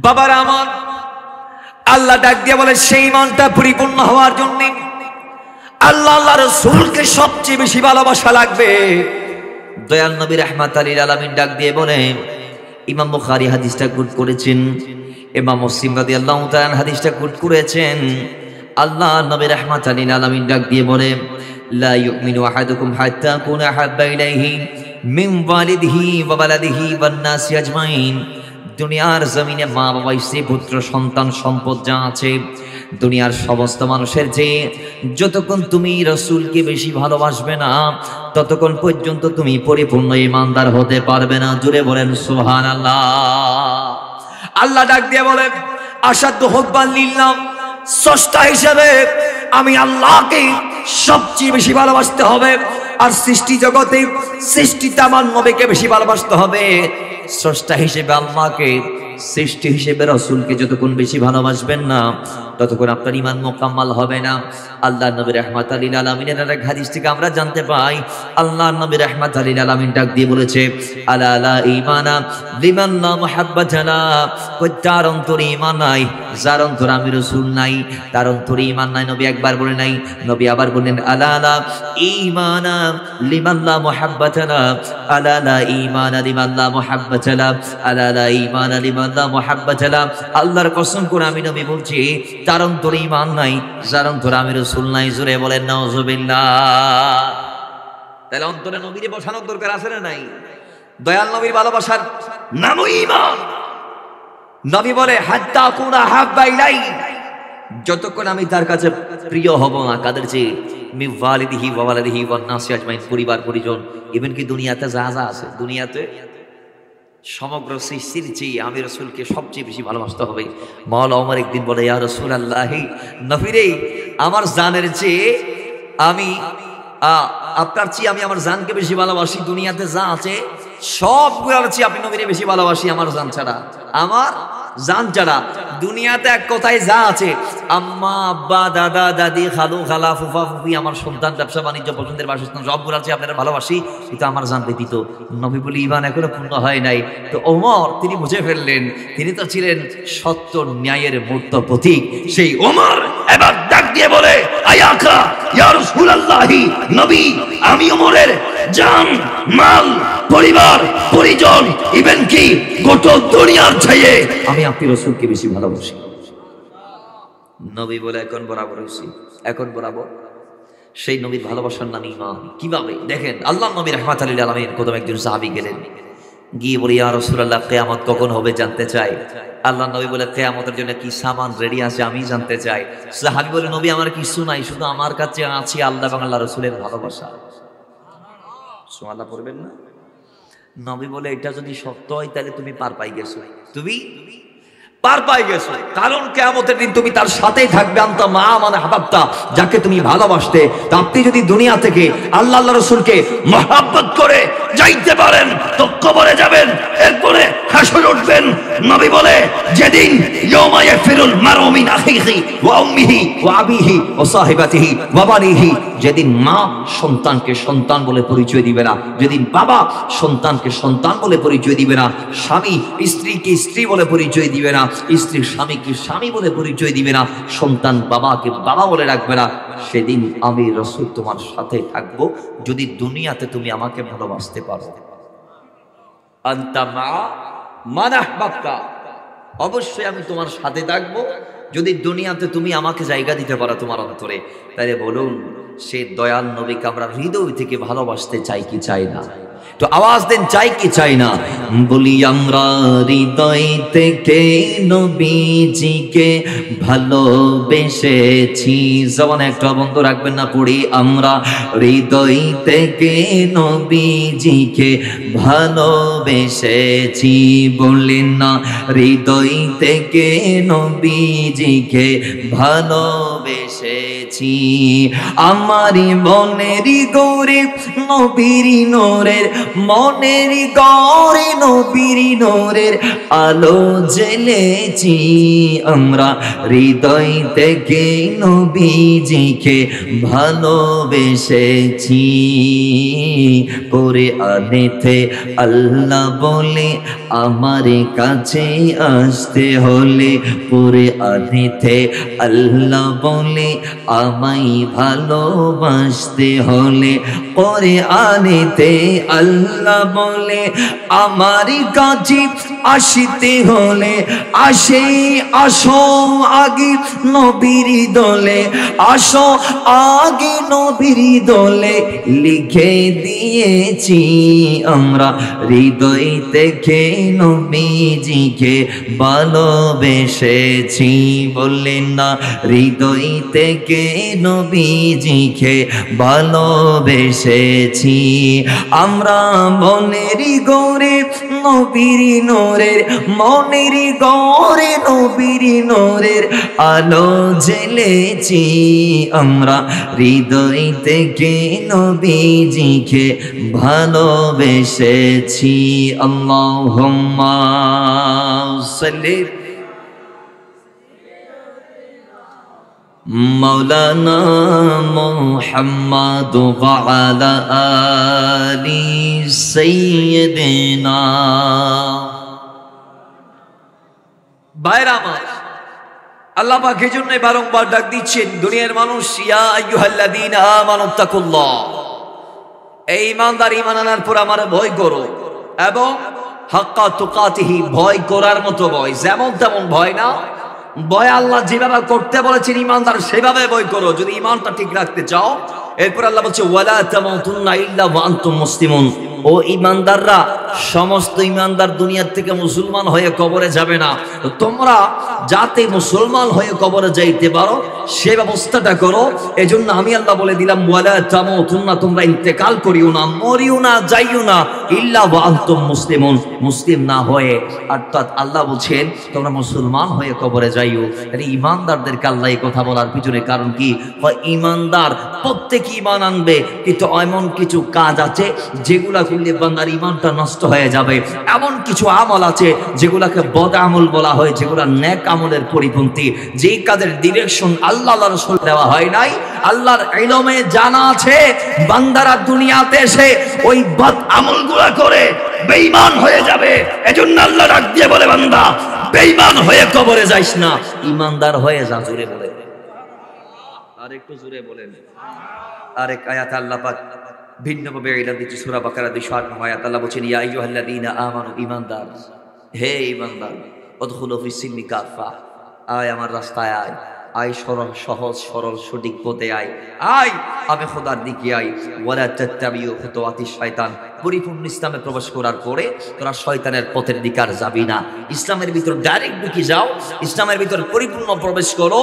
বাবার আমার আল্লাহ ডাক দিয়ে বলে সেই মনটা পরিপূর্ণ হওয়ার জন্য আল্লাহ আল্লাহ রাসূলকে সবচেয়ে বেশি ভালোবাসা লাগবে। দয়াল নবী রাহমাতুল লিল আলামিন ডাক দিয়ে বলে, ইমাম বুখারী হাদিসটা কোট করেছেন, ইমাম মুসলিম রাদিয়াল্লাহু তাআলা হাদিসটা কোট করেছেন। আল্লাহ নবী রাহমাতুল লিল আলামিন ডাক দিয়ে বলে, লা ইউমিনু আহাদুকুম হাত্তা কুনা হাব্বা ইলাইহি মিন ওয়ালিদিহি ওয়া ওয়ালাদিহি ওয়ান নাসি আজমাইন। দুনিয়ার জমিনে মা বাবা স্ত্রী পুত্র সন্তান সম্পদ যা আছে, দুনিয়ার সমস্ত মানুষের চেয়ে যতক্ষণ তুমি রাসূলকে বেশি ভালোবাসবে না ততক্ষণ পর্যন্ত তুমি পরিপূর্ণ ঈমানদার হতে পারবে না। জুড়ে বলেন সুবহানাল্লাহ। আল্লাহ ডাক দিয়ে বলেন, আশাদ্দু হুব্বান লিল্লাহ, স্রষ্টা হিসেবে আমি আল্লাহকে সবচেয়ে বেশি ভালোবাসতে হবে। আর সৃষ্টি জগতে সৃষ্টিতে আমার নবীকে বেশি ভালোবাসতে হবে। স্রষ্টা হিসেবে আল্লাহকে, সৃষ্টি হিসেবে রাসূলকে যতক্ষণ বেশি ভালোবাসবেন না ততক্ষণ আপনার ঈমান মুকাম্মাল হবে না। আল্লাহ নবী রাহমাতুল লিল আলামিনের এক হাদিস থেকে আমরা জানতে পাই, আল্লাহ নবী রাহমাতুল লিল আলামিন ডাক দিয়ে বলেছে, আলা লা ঈমানা লিমান লা মুহাব্বাতা লা। যার অন্তরে ঈমান নাই, যার অন্তরে আমি রাসূল নাই, তার অন্তরে ঈমান নাই। নবী একবার বলে নাই, নবী আবার বললেন, আলা লা ঈমানা লিমান লা মুহাব্বাতা লা, আলা লা ঈমানা লিমান লা মুহাব্বাতা লা, আলা লা ঈমানা লিমান লা মুহাব্বাতা লা। আল্লাহর কসম করে আমি নবী বলছি, যার অন্তরে ঈমান নাই, যার অন্তরে আমি রাসূল নাই। জোরে বলেন নাউযুবিল্লাহ। তাহলে অন্তরে নবীরে বসানোর দরকার আছে না নাই? দয়াল নবীর ভালোবাসার নামই ঈমান। নবী বলে, হাত্তা কুনা হাব্বা ইলাই, যতক্ষণ আমি তার কাছে প্রিয় হব না। কাদের চেয়ে? মি ওয়ালিদিহি ওয়া ওয়ালাদিহি ওয়ান নাসি আজমাইন, পরিবার পরিজন, ইভেন কি দুনিয়াতে যা যা আছে, দুনিয়াতে সমগ্র সৃষ্টির চেয়ে আমি রাসূলকে সবচেয়ে বেশি ভালোবাসতে হবে। মাওলা ওমর একদিন বলে, ইয়া রাসূলুল্লাহ, নবীরে আমার জানের চেয়ে আমি আপনার চেয়ে আমি আমার জানকে বেশি ভালোবাসি। দুনিয়াতে যা আছে সবগুলোর চেয়ে আপনি নবীরে বেশি ভালোবাসি আমার জান ছাড়া, আমার জান ছাড়া। দুনিয়াতে এক কথায় যা আছে, আম্মা আব্বা দাদা দাদি খালু খালা ফুফা ফুফি, আমার সন্তান ব্যবসা বাণিজ্য পছন্দের বাসস্থান সবগুলো আছে আপনারা ভালোবাসি, কিন্তু আমার জান ব্যতীত। নবী বলি ঈমান এখনো পূর্ণ হয় নাই। তো ওমর তিনি বুঝে ফেললেন, তিনি তো ছিলেন সত্য ন্যায়ের মূর্ত প্রতীক। সেই ওমর এবার ডাক দিয়ে বলে, আয়াকা ইয়া রাসূলুল্লাহি, নবী আমি ওমরের জান মাল পরিবার পরিজন ইভেন কি গোটা দুনিয়ার চাইয়ে আমি আপনি রাসূলকে বেশি ভালোবাসি। নবী বলে, এখন বরাবর হইছি, এখন বরাবর। সেই নবীর ভালোবাসার নাম ঈমান। কিভাবে দেখেন, আল্লাহ নবী রাহমাতুল লিল আলামিন প্রথম একজন সাহাবী গেলেন, গিয়ে বলে, ইয়া রাসূলুল্লাহ কিয়ামত কখন হবে জানতে চাই। আল্লাহ নবী বলে, কিয়ামতের জন্য কি সামান রেডি আছে আমি জানতে চাই। সাহাবী বলে, নবী আমার কিছু নাই, শুধু আমার কাছে আছে আল্লাহ এবং আল্লাহ রাসূলের ভালোবাসা। সুবহানাল্লাহ পড়বেন না? নবী বলে, এটা যদি সত্য হয় তাহলে তুমি পার পাই গেছো, তুমি পার পাই গেছো। কারণ কিয়ামতের দিন তুমি তার সাথেই থাকবে। আনতা মা মানে হাবাবতা, যাকে তুমি ভালোবাসতে। তা আপনি যদি দুনিয়া থেকে আল্লাহ আল্লাহ রাসূলকে মহব্বত করে যাইতে পারেন তো কবরে যাবেন, এরপরে হাসর উঠবেন। নবী বলে, যেদিন ইয়াউমা ইয়াফিরুল মারউ মিন আখিহি ওয়া উম্মিহি ওয়া আবিহি ওয়া সাহিবাতিহি ওয়া বানিহি, যেদিন মা সন্তানকে সন্তান বলে পরিচয় দিবে না, যেদিন বাবা সন্তানকে সন্তান বলে পরিচয় দিবে না, স্বামী স্ত্রীকে স্ত্রী বলে পরিচয় দিবে না, স্ত্রী স্বামীকে স্বামী বলে পরিচয় দিবে না, সন্তান বাবাকে বাবা বলে রাখবে না, সেদিন আমি রাসূল তোমার সাথে থাকবো যদি দুনিয়াতে তুমি আমাকে ভালোবাসতে পারো। আনতা মা মান আহবাবতা, অবশ্যই আমি তোমার সাথে থাকবো যদি দুনিয়াতে তুমি আমাকে জায়গা দিতে পারো তোমার অন্তরে। তাইলে বলুন, সে দয়াল নবীকে আমরা হৃদয় থেকে ভালোবাসতে চাই কি চাই না? তো আওয়াজ দেন, চাই কি চাই না? বলি আমরা হৃদয় থেকে নবীজিকে ভালোবেসেছি। জবানে একটা বন্ধ রাখবেন না, পড়ি আমরা হৃদয় থেকে নবীজিকে ভালোবেসেছি। বললেন না, হৃদয় থেকে নবীজিকে ভালোবেসেছি। আমারি মনের গৌরে নবীর নোরের, মনের গৌরে নবীর নোরের আলো জ্বেলেছি। আমরা হৃদয় থেকে নবীজিকে ভালোবেসেছি। করে আনেতে আল্লাহ বলে আমার কাছে আসতে হলে, পরে আনেতে আল্লাহ বলে আমায় ভালোবাসতে হলে, পরে আনেতে আল্লাহ বলে আমার কাছে আসতে হলে, আসো আগে নবীর দলে, আসো আগে নবীর দলে লিখে দিয়েছি আমরা হৃদয় থেকে নবীজিকে ভালোবেসেছি। বললেন না, হৃদয় থেকে নবীজিকে ভালোবেসেছি। আমরা মনের গৌরে নবীর নোরের, মনের গৌরে নবীর নোরের আলো জ্বেলেছি। আমরা হৃদয় থেকে নবীজিকে ভালোবেসেছি। আল্লাহুম্মা সাল্লি মাওলানা মুহাম্মদ ওয়া আলা আলি সাইয়্যিদিনা। ভাইরা আমার, আল্লাহ পাক এজন্য বারংবার ডাক দিচ্ছেন, দুনিয়ার মানুষ, ইয়া আইয়ুহাল্লাযীনা আমানুত্তাকুল্লাহ, এই ঈমানদার ঈমান আনার পর আমার ভয় করো, এবং হাক্কা তুকাতিহি, ভয় করার মতো ভয়, যেমন তেমন ভয় না। ভয় আল্লাহ যেভাবে করতে বলেছেন ঈমানদার সেভাবে ভয় করো যদি ঈমানটা ঠিক রাখতে চাও। এরপর আল্লাহ বলছে ওয়ালা তামুতুন্না ইল্লা ওয়া আনতুম মুসলিমুন, ও ঈমানদাররা, সমস্ত ঈমানদার দুনিয়ার থেকে মুসলমান হয়ে কবরে যাবে না, তোমরা যাতে মুসলমান হয়ে কবরে যাইতে পারো সে ব্যবস্থাটা করো। এজন্য আমি আল্লাহ বলে দিলাম ওয়ালা তামুতুন্না, তোমরা ইন্তেকাল করিও না, মরিও না, যাইও না, ইল্লা ওয়া আনতুম মুসলিমুন, মুসলিম না হয়ে। অর্থাৎ আল্লাহ বলছেন তোমরা মুসলমান হয়ে কবরে যাইও। তাহলে ঈমানদারদেরকে আল্লাহ এই কথা বলার পিছনে কারণ কি? ঈমানদার প্রত্যেক ঈমান আনবে, কিন্তু এমন কিছু কাজ আছে যেগুলা করলে বান্দার ঈমানটা নষ্ট হয়ে যাবে। এমন কিছু আমল আছে যেগুলাকে বদ আমল বলা হয়, যেগুলা নেক আমলের পরিপন্থী, যেই কাজের ডিরেকশন আল্লাহ রাসূল দেওয়া হয় নাই। আল্লাহর ইলমে জানা আছে বান্দারা দুনিয়াতে এসে ওই বদ আমলগুলা করে বেঈমান হয়ে যাবে। এজন্য আল্লাহ ডাক দিয়ে বলে, বান্দা বেঈমান হয়ে কবরে যাইস না, ঈমানদার হয়ে যা। জোরে বলে, আর একটু জোরে বলেন। আরেক আয়াতে আল্লাহ পাক ভিন্নভাবে এলান দিচ্ছে, সূরা বাকারা 208 আয়াত। আল্লাহ বলেন, ইয়া আইয়ুহাল্লাযীনা আমানু, ঈমানদার, হে ঈমানদার, উদখুলু ফিস-সিলমি কাফা, আয় আমার রাস্তায় আয়, আয় সরল সহজ সরল সঠিক পথে আয়, আয় আমি খোদার দিকে আয়। ওয়ালা তাত্তাবিউ খুতুওয়াতিশ শয়তান, পরিপূর্ণ ইসলামে প্রবেশ করার পরে তোরা শয়তানের পথের দিকে আর যাবি না। ইসলামের ভিতর ডাইরেক্ট ঢুকে যাও, ইসলামের ভিতর পরিপূর্ণ প্রবেশ করো।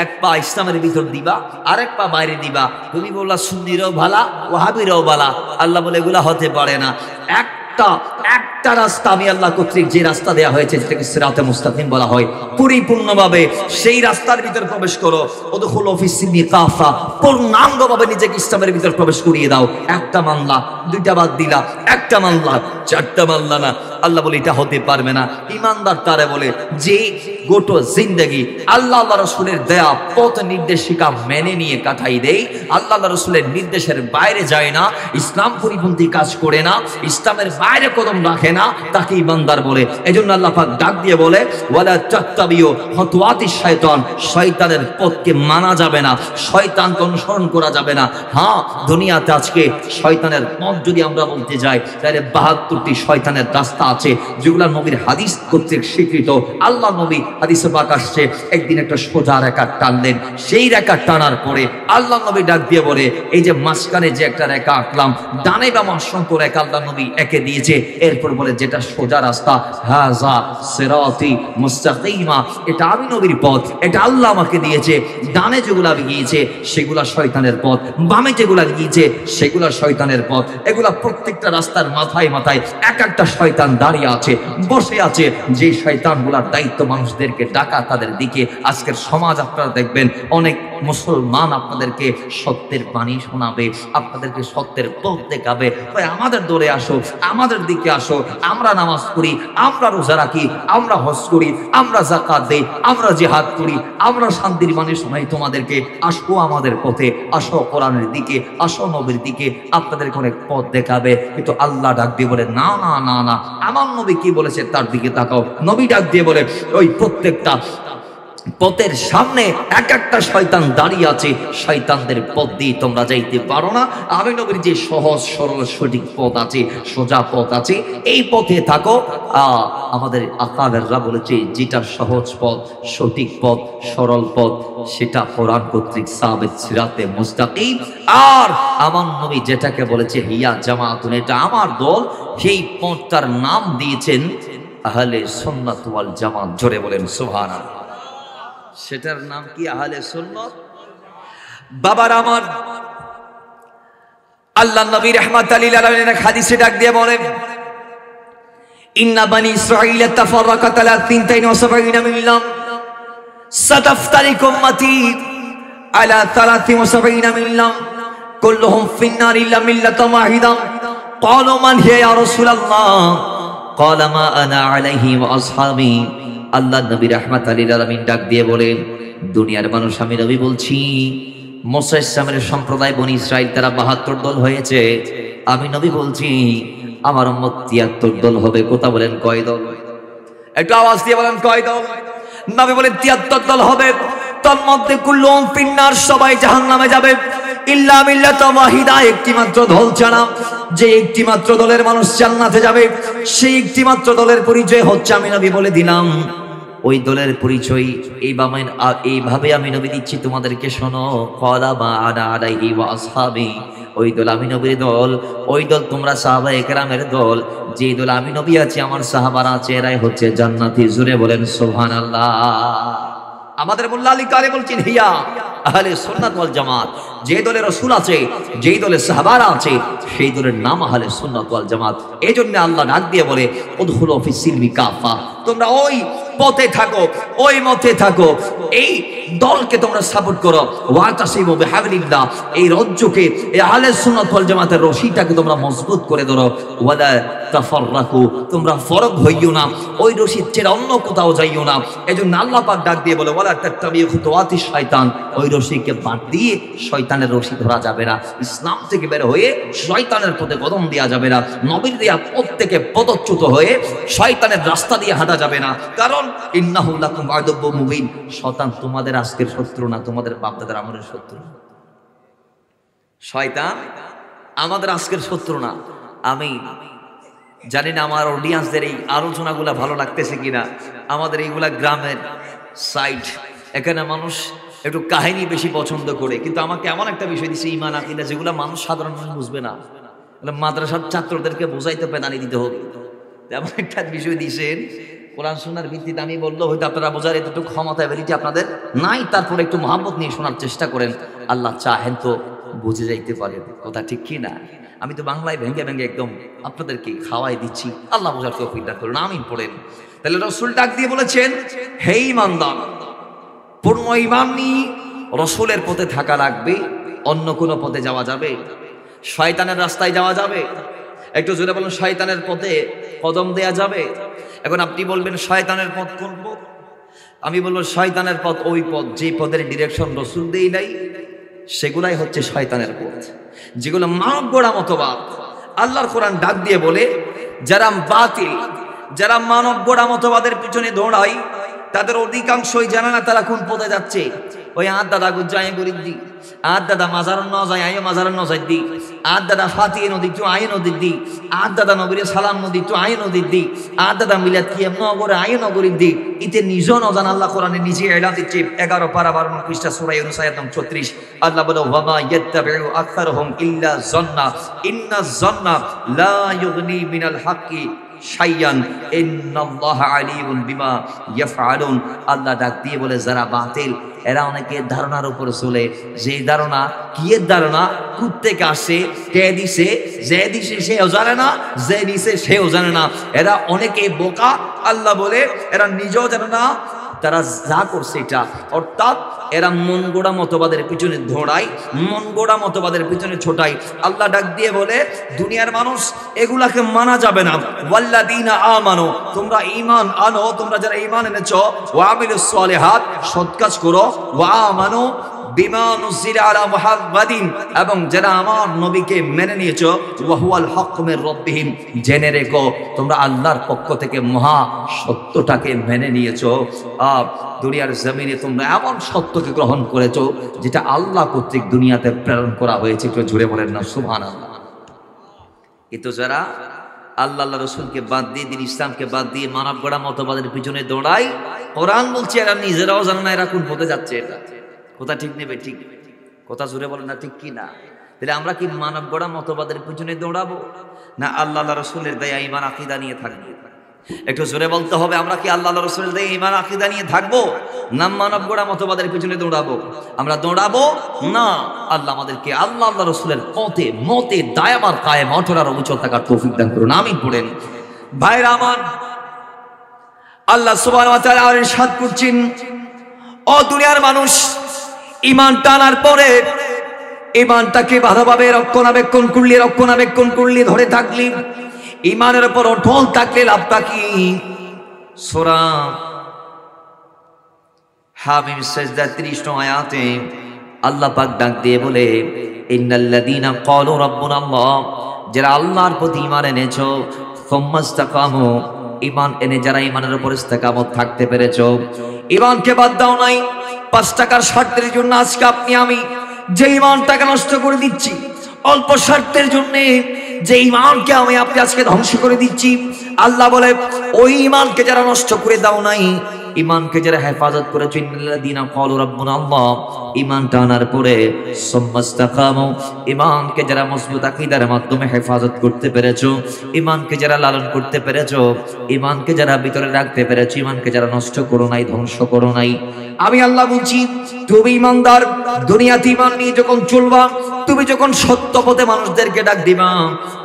এক পা ইসলামের ভিতর দিবা, আরেক পা বাইরে দিবা। তুমি বললা সুন্নিরাও ভালা, ওয়াহাবিরাও ভালা, আল্লাহ বলে এগুলা হতে পারে না। একটা রাস্তা আমি আল্লাহ কর্তৃক যে রাস্তা দেয়া হয়েছে, যেটাকে সিরাতে মুস্তাকিম বলা হয়, পরিপূর্ণভাবে সেই রাস্তার ভিতর প্রবেশ করো। উদখুলু ফিস-সিলমি কাফা, পূর্ণাঙ্গভাবে নিজেকে ইসলামের ভিতর প্রবেশ করিয়ে দাও। একটা মানলা, দুইটা বাদ দিলা, একটা মানলা, চারটা মানলা না। আল্লাহ বলে এটা হতে পারবে না। ঈমানদার তারে বলে যে গোটা জিন্দেগি আল্লাহ রাসূলের দেয়া পথ নির্দেশিকা মেনে নিয়ে কাটাই দেয়, আল্লাহ রাসূলের নির্দেশের বাইরে যায় না, ইসলাম পরিপন্থী কাজ করে না, ইসলামের বাইরে কদম রাখে না, তাকে ঈমানদার বলে। এজন্য আল্লাহ পাক ডাক দিয়ে বলে ওয়ালা তাত্তাবিউ খুতুওয়াতিশ শয়তান, শয়তানের পথকে মানা যাবে না, শয়তানকে অনুসরণ করা যাবে না। হ্যাঁ, দুনিয়াতে আজকে শয়তানের পথ যদি আমরা বলতে যাই তাহলে ৭২টি শয়তানের রাস্তা আছে, যেগুলা নবীর হাদিস কর্তৃক স্বীকৃত। আল্লাহ নবী হাদিসে পাক আসছে একদিন একটা সোজা রেখা টানলেন, সেই রেখা টানার পরে আল্লাহ নবী ডাক দিয়ে বলে, এই যে মাঝখানে যে একটা রেখা আঁকলাম, ডানে বামে অসংখ্য রেখা আল্লাহ নবী এঁকে দিয়েছে। এরপর বলে যেটা সোজা রাস্তা, হাযা সিরাতি মুস্তাকিমা, এটা আমি নবীর পথ, এটা আল্লাহ আমাকে দিয়েছে। ডানে যেগুলা গিয়েছে সেগুলা শয়তানের পথ, বামে যেগুলা গিয়েছে সেগুলা শয়তানের পথ। এগুলা প্রত্যেকটা রাস্তার মাথায় মাথায় এক একটা শয়তান দাঁড়িয়ে আছে, বসে আছে। যে শয়তানগুলার দায়িত্ব মানুষদেরকে ডাকা, তাদের দিকে। আজকের সমাজ আপনারা দেখবেন অনেক মুসলমান আপনাদেরকে সত্যের বাণী শোনাবে, আপনাদেরকে সত্যের পথ দেখাবে। ভাই আমাদের দলে আসো, আমাদের দিকে আসো, আমরা নামাজ পড়ি, আমরা রোজা রাখি, আমরা হজ করি, আমরা যাকাত দেই, আমরা জিহাদ করি, আমরা শান্তির বাণী শোনাই তোমাদেরকে। আসো আমাদের পথে, আসো কোরআনের দিকে, আসো নবীর দিকে, আপনাদেরকে অনেক পথ দেখাবে। কিন্তু আল্লাহ ডাক দিয়ে বলে, না না না না, আমার নবী কি বলেছে তার দিকে তাকাও। নবী ডাক দিয়ে বলে, ওই প্রত্যেকটা পথের সামনে এক একটা শয়তান দাঁড়িয়ে আছে, শয়তানদের পথ দিয়ে তোমরা যাইতে পারো না। আমি নবীর যে সহজ সরল সঠিক পথ আছে, সোজা পথ আছে, এই পথে থাকো। আমাদের আকাবেররা বলেছে যেটা সহজ পথ, সঠিক পথ, সরল পথ, সেটা কোরআন কর্তৃক সাবিত সিরাতে মুস্তাকিম। আর আমার নবী যেটাকে বলেছে হিয়া জামাতুন, এটা আমার দল, সেই পথটার নাম দিয়েছেন আহলে সুন্নাত ওয়াল জামাত। জোরে বলেন সুবহানাল্লাহ। সেটার নাম কি? আহলে সুন্নাত। বাবার আমার আল্লাহ নবী রাহমাতাল লিল আলামিন হাদিসে ডাক দিয়ে বলেন, ইন্না বানি ইসরাঈল তাফাররাকাত আলা 72 মিল্লাহ সাতাফতারিকু উম্মতি আলা 73 মিল্লাহ কুল্লুহুম ফিন-নার ইল্লা মিল্লাতান ওয়াহিদা। ক্বালু মান হিয়া ইয়া রাসূলুল্লাহ? ক্বালা মা আনা আলাইহি ওয়া আসহাবি। আল্লাহ নবী রাহমাতাল লিল আলামিন ডাক দিয়ে বলেন, দুনিয়ার মানুষ, আমি নবী বলছি, মুসা ইসলামের সম্প্রদায় বনি ইসরাইল তারা 72 দল হয়েছে। আমি নবী বলছি আমার উম্মত 73 দল হবে। কথা বলেন কয় দল? একটু আওয়াজ দিয়ে বলেন কয় দল? নবী বলেন 73 দল হবে। তার মধ্যে কুল্লুহুম ফিন্নার, সবাই জাহান্নামে যাবে, ইল্লা মিল্লাতান ওয়াহিদা, একটি মাত্র দল ছাড়া। যে একটি মাত্র দলের মানুষ জান্নাতে যাবে, সেই একটি মাত্র দলের পরিচয় হচ্ছে, আমি নবী বলে দিলাম, ওই দলের পরিচয় এইভাবে আমি নবী দিচ্ছি তোমাদেরকে, শোনো। ক্বালা মা আনা আলাইহি ওয়া আসহাবি। ওই দল আমি নবীর দল, ওই দল তোমরা সাহাবায়ে কেরামের দল। যে দল আমি নবী আছি, আমার সাহাবারা আছে, এরাই হচ্ছে জান্নাতি। জোরে বলেন সুবহানাল্লাহ। আমাদের মোল্লা আলী কারি বলছেন হিয়া আহলে সুন্নাত ওয়াল জামাত। যে দলে রাসূল আছে, যেই দলে সাহাবারা আছে, সেই দলের নাম আহলে সুন্নাত ওয়াল জামাত। এজন্য আল্লাহ ডাক দিয়ে বলে, উদখুলু ফিস সিলমি কাফা, তোমরা ওই পথে থাকো, ওই মতে থাকো, এই দলকে তোমরা সাপোর্ট করো। ওয়াতাসিমু বিহাবলিল্লাহ, এই রজ্জুকে, এই আহলে সুন্নাত ওয়াল জামাতের রশিটাকে তোমরা মজবুত করে ধরো। ওয়ালা তাফাররাকু, তোমরা ফরক হইও না, ওই রশিদ ছেড়ে অন্য কোথাও যাইও না। এজন্য আল্লাহ পাক ডাক দিয়ে বলে, ওয়ালা তাত্তাবিউ খুতুওয়াতিশ শয়তান, ওই রশিকে বাদ দিয়ে শয়তানের রশি ধরা যাবে না। ইসলাম থেকে বের হয়ে শয়তানের পথে কদম দেওয়া যাবে না। নবীর দেয়া পথ থেকে পদচ্যুত হয়ে শয়তানের রাস্তা দিয়ে হাঁটা যাবে না। কারণ ইন্নাহু লাকুম আদুব্বুম মুবিন, শয়তান তোমাদের আজকের শত্রু না, তোমাদের বাপদাদার আমলের শত্রু। শয়তান আমাদের আজকের শত্রু না। আমি জানি না আমার অডিয়েন্সদের এই আলোচনাগুলা ভালো লাগতেছে কিনা। আমাদের এইগুলা গ্রামের সাইড, এখানে মানুষ একটু কাহিনী বেশি পছন্দ করে। কিন্তু আমাকে এমন একটা বিষয় দিচ্ছে, ঈমান আকিদা, যেগুলো মানুষ সাধারণ মানুষ বুঝবে না, মাদ্রাসার ছাত্রদেরকে বোঝাইতে পেদানি দিতে হবে। এমন একটা বিষয় দিয়েছেন, কোরআন সুন্নাহর ভিত্তিতে আমি বললো হয়তো আপনারা বোঝার এতটুকু ক্ষমতা এবিলিটি আপনাদের নাই, তারপরে একটু মহব্বত নিয়ে শোনার চেষ্টা করেন। আল্লাহ চাহেন তো বুঝে যাইতে পারেন, কথা ঠিক কি না? আমি তো বাংলায় ভেঙে ভেঙে একদম আপনাদেরকে খাওয়াই দিচ্ছি। আল্লাহ বোঝার তৌফিক দান করুন, আমিন পড়েন। তাহলে রাসূল ডাক দিয়ে বলেছেন, হে ঈমানদার, পূর্ণ ঈমান নিয়ে রাসূলের পথে থাকা লাগবে। অন্য কোনো পথে যাওয়া যাবে? শয়তানের রাস্তায় যাওয়া যাবে? একটু জোরে বলুন, শয়তানের পথে কদম দেয়া যাবে? এখন আপনি বলবেন শয়তানের পথ কোন পথ? আমি বলবো শয়তানের পথ ওই পথ যে পথের ডিরেকশন রাসূল দেই নাই, সেগুলাই হচ্ছে শয়তানের পথ, যেগুলো মানব গড়া মতবাদ। আল্লাহর কোরআন ডাক দিয়ে বলে, যারা বাতিল, যারা মানব গড়া মতবাদের পিছনে দৌড়ায়, তাদের অধিকাংশই জানে না তারা কোন পথে যাচ্ছে। ওই আর দাদা গুজায় গরিব দি, আর দাদা মাজার ন যায়, আইও মাজার ন যাই দি, আর দাদা ফাতিয়ে নদী তো আয় নদীর দিক, আর দাদা নবীরে সালাম নদী তো আয় নদীর দিক, আর দাদা মিলাদ কি নগরে আয় নগরীর দিক। ইতে নিজ নজান আল্লাহ কোরআনে নিজে এলান দিচ্ছে 11 পারা 52 পৃষ্ঠা সূরা ইউনূস আয়াত নম্বর 36। আল্লাহ বলে ওয়ামা ইয়াত্তাবিউ আকসারুহুম ইল্লা যান্না ইন্নাজ যান্না লা ইউগনি মিনাল হাক্কি শাইয়ান ইন্নাল্লাহা আলিমুন বিমা ইয়াফআলুন। আল্লাহ ডাক দিয়ে বলে যারা বাতিল এরা অনেকে ধারণার উপর চলে, যে ধারণা কি এর ধারণা, প্রত্যেকে আসে, কে দিছে, যে দিছে সেও জানে না, যে দিছে সেও জানে না। এরা অনেকে বোকা। আল্লাহ বলে এরা নিজেও জানে না তারা যা করছে এটা, অর্থাৎ এরা মন গোড়া মতবাদের পিছনে দৌড়ায়, মন গোড়া মতবাদের পিছনে ছোটায়। আল্লাহ ডাক দিয়ে বলে দুনিয়ার মানুষ এগুলাকে মানা যাবে না। ওয়াল্লাযীনা আমানু, তোমরা ঈমান আনো, তোমরা যারা ঈমান এনেছো, ওয়া আমিলুস সালিহাত, সৎ কাজ করো, ওয়া আমানু বিমা নুজিলা আলা মুহাম্মাদিন, এবং যারা আমার নবীকে মেনে নিয়েছো, ওয়া হুয়াল হক মির রাব্বিহিম, জেনে রেখো তোমরা আল্লাহর পক্ষ থেকে মহা সত্যটাকে মেনে নিয়েছো। দুনিয়ার জমিনে তোমরা এমন সত্যকে গ্রহণ করেছো যেটা আল্লাহ কর্তৃক দুনিয়াতে প্রেরণ করা হয়েছে। একটু জুড়ে বলেন না সুবহানাল্লাহ। কিন্তু যারা আল্লাহ রসুলকে বাদ দিয়ে, দিন ইসলামকে বাদ দিয়ে মানব গড়া মতবাদের পিছনে দৌড়ায়, কোরআন বলছে এরা নিজেরাও জানে না এরা কোন পথে যাচ্ছে। এটা কথা ঠিক নেবে, ঠিক কথা জুড়ে বলেন না, ঠিক কি না? তাহলে আমরা কি মানব গড়া মতবাদের পিছনে দৌড়াবো, না আল্লাহ রসুলের দয়া ঈমান আকীদা নিয়ে থাকবো? একটু জোরে বলতে হবে, আমরা কি আল্লাহ রসুলের দয়া ঈমান আকীদা নিয়ে থাকবো, না মানব গড়া মতবাদের পিছনে দৌড়াবো? আমরা দৌড়াবো না, আল্লাহ আমাদেরকে আল্লাহ রসুলের পথে মতে দায়ামার কায়েম অটল আর অবিচল থাকার তৌফিক দান করুন, আমিন পড়েন। ভাইরা আমার, আল্লাহ সুবহানাহু ওয়া তাআলা ইরশাদ করছেন, ও দুনিয়ার মানুষ, ঈমান টানার পরে ঈমানটাকে ভালোভাবে রক্ষণাবেক্ষণ করলি ধরে থাকলি, ঈমানের উপর অটল থাকলে লাভটা কি? সূরা হামিম সিজদা 30 নং আয়াতে আল্লাহ পাক ডাক দিয়ে বলে, ইন্নাল্লাযীনা ক্বালু রাব্বুনাল্লাহ, যারা আল্লাহর প্রতি ঈমান এনেছো, সুম্মাস্তাকামু, ঈমান এনে যারা ঈমানের উপর ইস্তেকামত থাকতে পেরেছো, ঈমানকে বাদ দাও নাই 5 টাকার স্বার্থের জন্য আজকে আপনি আমি যে ঈমানটাকে নষ্ট করে দিচ্ছি, অল্প স্বার্থের জন্য যে ঈমানকে আমি আপনি আজকে ধ্বংস করে দিচ্ছি, আল্লাহ বলে ওই ঈমানকে যারা নষ্ট করে দাও নাই, ঈমানকে যারা হেফাজত করেছো, ইন্নাল্লাযীনা ক্বালু রাব্বুনাল্লাহ, ঈমানটা আনার পরে সুম্মাস্তাকামু, ঈমানকে যারা মজবুত আকীদার মাধ্যমে হেফাজত করতে পেরেছো, ঈমানকে যারা লালন করতে পেরেছো, ঈমানকে যারা ভিতরে রাখতে পেরেছো, ঈমানকে যারা নষ্ট করো নাই, ধ্বংস করো নাই, আমি আল্লাহ বলছি তুমি ঈমানদার। দুনিয়াতে ঈমান নিয়ে যখন চলবা, তুমি যখন সত্য পথে মানুষদেরকে ডাক দিবা,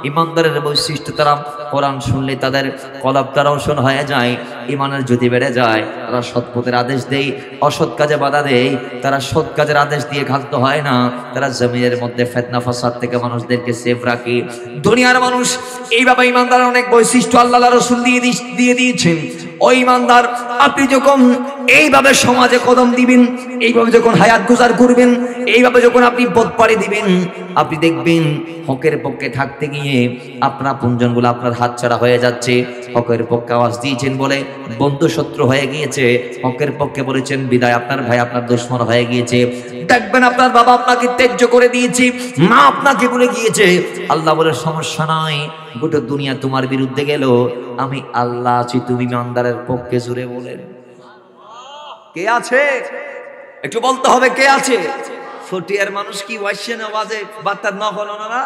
ঈমানদারের বৈশিষ্ট্য তারা কোরআন শুনলে তাদের কলবটা রওশন হয়ে যায়, ঈমানের জ্যোতি বেড়ে যায়, তারা সৎ পথের আদেশ দেয়, অসৎ কাজে বাধা দেয়, তারা সৎ কাজের আদেশ দিয়ে ঘাত হয় না, তারা জমিনের মধ্যে ফিতনা ফাসাদ থেকে মানুষদেরকে সেফ রাখে। দুনিয়ার মানুষ এইভাবে ঈমানদারের অনেক বৈশিষ্ট্য আল্লাহ রাসূল দিয়ে দিয়েছেন। ওই ঈমানদার, আপনি যখন এইভাবে সমাজে কদম দিবেন, এইভাবে যখন হায়াত গুজার করবেন, এইভাবে যখন আপনি পথ পাড়ি দিবেন, আপনি দেখবেন হকের পক্ষে থাকতে গিয়ে আপনার আপনজনগুলো আপনার হাতছাড়া হয়ে যাচ্ছে। হকের পক্ষে আওয়াজ দিয়েছেন বলে বন্ধু শত্রু হয়ে গিয়েছে, হকের পক্ষে বলেছেন বিদায় আপনার ভাই আপনার দুশমন হয়ে গিয়েছে। দেখবেন আপনার বাবা আপনাকে ত্যায্য করে দিয়েছে, মা আপনাকে ভুলে গিয়েছে। আল্লাহ বলে সমস্যা নাই, গোটা দুনিয়া তোমার বিরুদ্ধে গেল, আমি আল্লাহ আছি, তুমি ঈমানদারের পক্ষে। জুড়ে বলেন কে আছে? একটু বলতে হবে কে আছে? ফটিয়ার মানুষ কি ওয়াইশেন আওয়াজে বার্তার ন হলো না,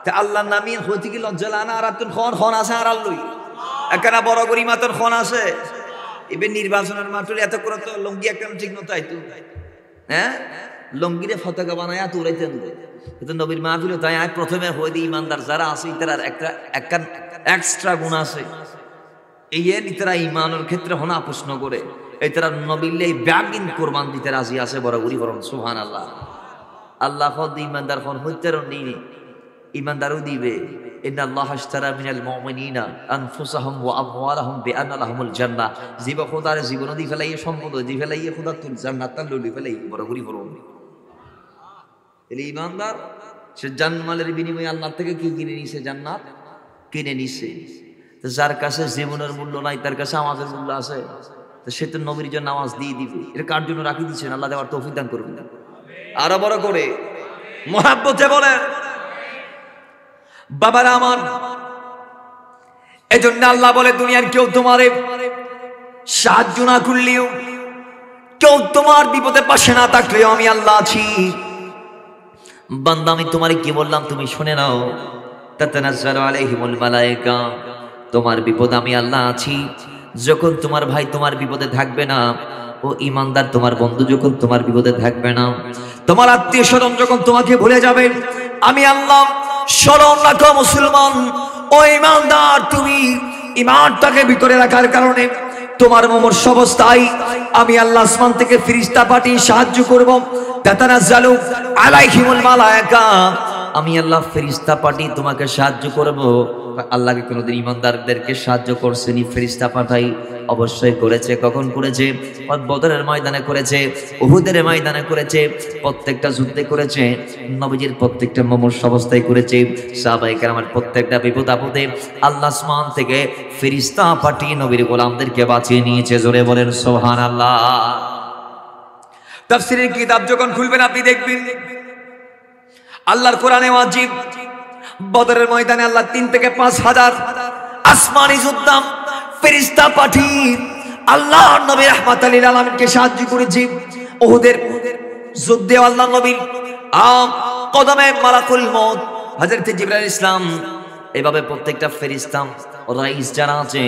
তে আল্লাহর নামে হইতে কি লজ্জা লানা আর তুন খন আছে আর আল্লুই একখানা বড় গরি মাতর খন আছে। এবে নির্বাচনের মাঠে এত করে তো লঙ্গি একদম ঠিক নতো আইতো, হ্যাঁ লঙ্গিরে পতাকা বানায় তো উড়াইতেন। কিন্তু নবীর মাহফিল তাই আজ প্রথমে হয়ে দিই ঈমানদার যারা আছে তার একটা এক্সট্রা গুণ আছে, এই তারা ঈমানের ক্ষেত্রে হনা প্রশ্ন করে এই তারা নবীলে ব্যাগিন কোরবান দিতে রাজি আছে। বড় গরি বরং সুবহানাল্লাহ। আল্লাহ খোদ ঈমানদার খন হইতের নেই, ঈমানদারও দিবে। ইন্নাল্লাহা আশতারা মিনাল মুমিনিনা আনফুসাহুম ওয়া আমওয়ালাহুম বিআন্না লাহুমুল জান্নাহ। জীব খোদার জীবন দি ফেলাইয়ে সম্পদ দি ফেলাইয়ে খোদা তুল জান্নাত লুলি ফেলাই। বড় গরি বরং এই ঈমানদার সে জান্নাতের বিনিময়ে আল্লাহ থেকে কি কিনে নিছে? জান্নাত কিনে নিছে। তো যার কাছে জীবনের মূল্য নাই তার কাছে আমাদের মূল্য আছে, তো সে তো নবীর জন্য নামাজ দিয়ে দিবে। এটা কার জন্য রাখি দিচ্ছেন? আল্লাহ দেওয়ার তৌফিক দান করবেন। আরো বড় করে মহাব্বতে বলেন বাবারা আমার, এজন্য আল্লাহ বলে দুনিয়ার কেউ তোমারে সাহায্য না করলেও, কেউ তোমার বিপদে পাশে না থাকলেও আমি আল্লাহ আছি। বান্দা আমি তোমারে কি বললাম তুমি শুনে নাও। তাতানাজ্জালু আলাইহিমুল মালায়েকা, তোমার বিপদ আমি আল্লাহ আছি। যখন তোমার ভাই তোমার বিপদে থাকবে না, ও ইমানদার তোমার বন্ধু যখন তোমার বিপদে থাকবে না, তোমার আত্মীয় স্বজন যখন তোমাকে ভুলে যাবে, আমি আল্লাহ স্মরণ রাখো মুসলমান। ও ইমানদার, তুমি ইমানটাকে ভিতরে রাখার কারণে তোমার মুমূর্ষু অবস্থায় আমি আল্লাহ আসমান থেকে ফেরেশতা পাঠিয়ে সাহায্য করব। তাতানাজ্জালু আলাইহিমুল মালায়েকা, আমি আল্লাহ ফেরেশতা পাঠিয়ে তোমাকে সাহায্য করব। আল্লাহকে কোনোদিন ইমানদারদেরকে সাহায্য করছেনি ফেরেশতা পাঠাই? অবশ্যই করেছে। কখন করেছে? বদরের ময়দানে করেছে, উহুদের ময়দানে করেছে, প্রত্যেকটা যুদ্ধে করেছে, নবীজির প্রত্যেকটা মুমূর্ষু অবস্থায় করেছে, সাহাবায়ে কেরামের প্রত্যেকটা বিপদ আপদে আল্লাহ আসমান থেকে ফেরেশতা পাঠিয়ে নবীর গোলামদেরকে বাঁচিয়ে নিয়েছে। জোরে বলেন সুবহানাল্লাহ। তাফসীরের কিতাব যখন খুলবেন আপনি দেখবেন আল্লাহর কোরআনে ওয়াজিব বদরের ময়দানে আল্লাহ 3 থেকে 5,000 আসমানি যোদ্ধা ফেরেশতা পাঠিয়ে আল্লাহ নবী রাহমাতুল লিল আলামিনকে সাহায্য করেছে। উহুদের যুদ্ধে আল্লাহ নবীর কদমে মালাকুল মউত হযরত জিবরাইল ইসলাম এভাবে প্রত্যেকটা ফেরেশতা রাইস যারা আছে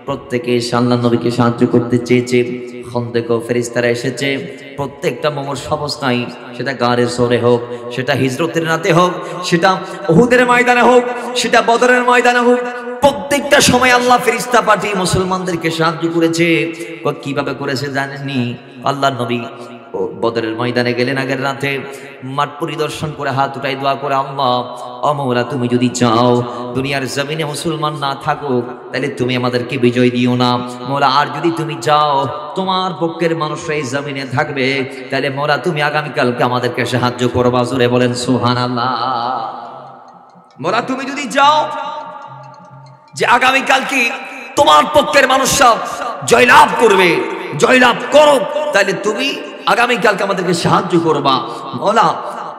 প্রত্যেকে আল্লাহ নবীকে সাহায্য করতে চেয়েছে। খন্দকেও ফেরেশতারা এসেছে। প্রত্যেকটা মুমূর্ষু অবস্থায়, সেটা গারে সরে হোক, সেটা হিজরতের রাতে হোক, সেটা উহুদের ময়দানে হোক, সেটা বদরের ময়দানে হোক, প্রত্যেকটা সময় আল্লাহ ফেরেশতা পাঠিয়ে মুসলমানদেরকে সাহায্য করেছে। কিভাবে করেছে জানেননি? আল্লাহ নবী বদরের ময়দানে গেলেন আগের রাতে, মাঠ পরিদর্শন করে হাত উঠাই দোয়া করে, আল্লাহ ও মওলা, তুমি যদি চাও দুনিয়ার জমিনে মুসলমান না থাকুক, তাহলে তুমি আমাদেরকে বিজয় দিও না মওলা। আর যদি তুমি চাও তোমার পক্ষের মানুষরা এই জমিনে থাকবে, তাহলে মওলা তুমি আগামীকালকে আমাদেরকে সাহায্য করবা। জোরে বলেন সুবহানাল্লাহ। মওলা তুমি যদি চাও যে আগামীকালকে তোমার পক্ষের মানুষরা জয়লাভ করবে, জয়লাভ করো, তাহলে তুমি আগামীকালকে আমাদেরকে সাহায্য করবা। মওলা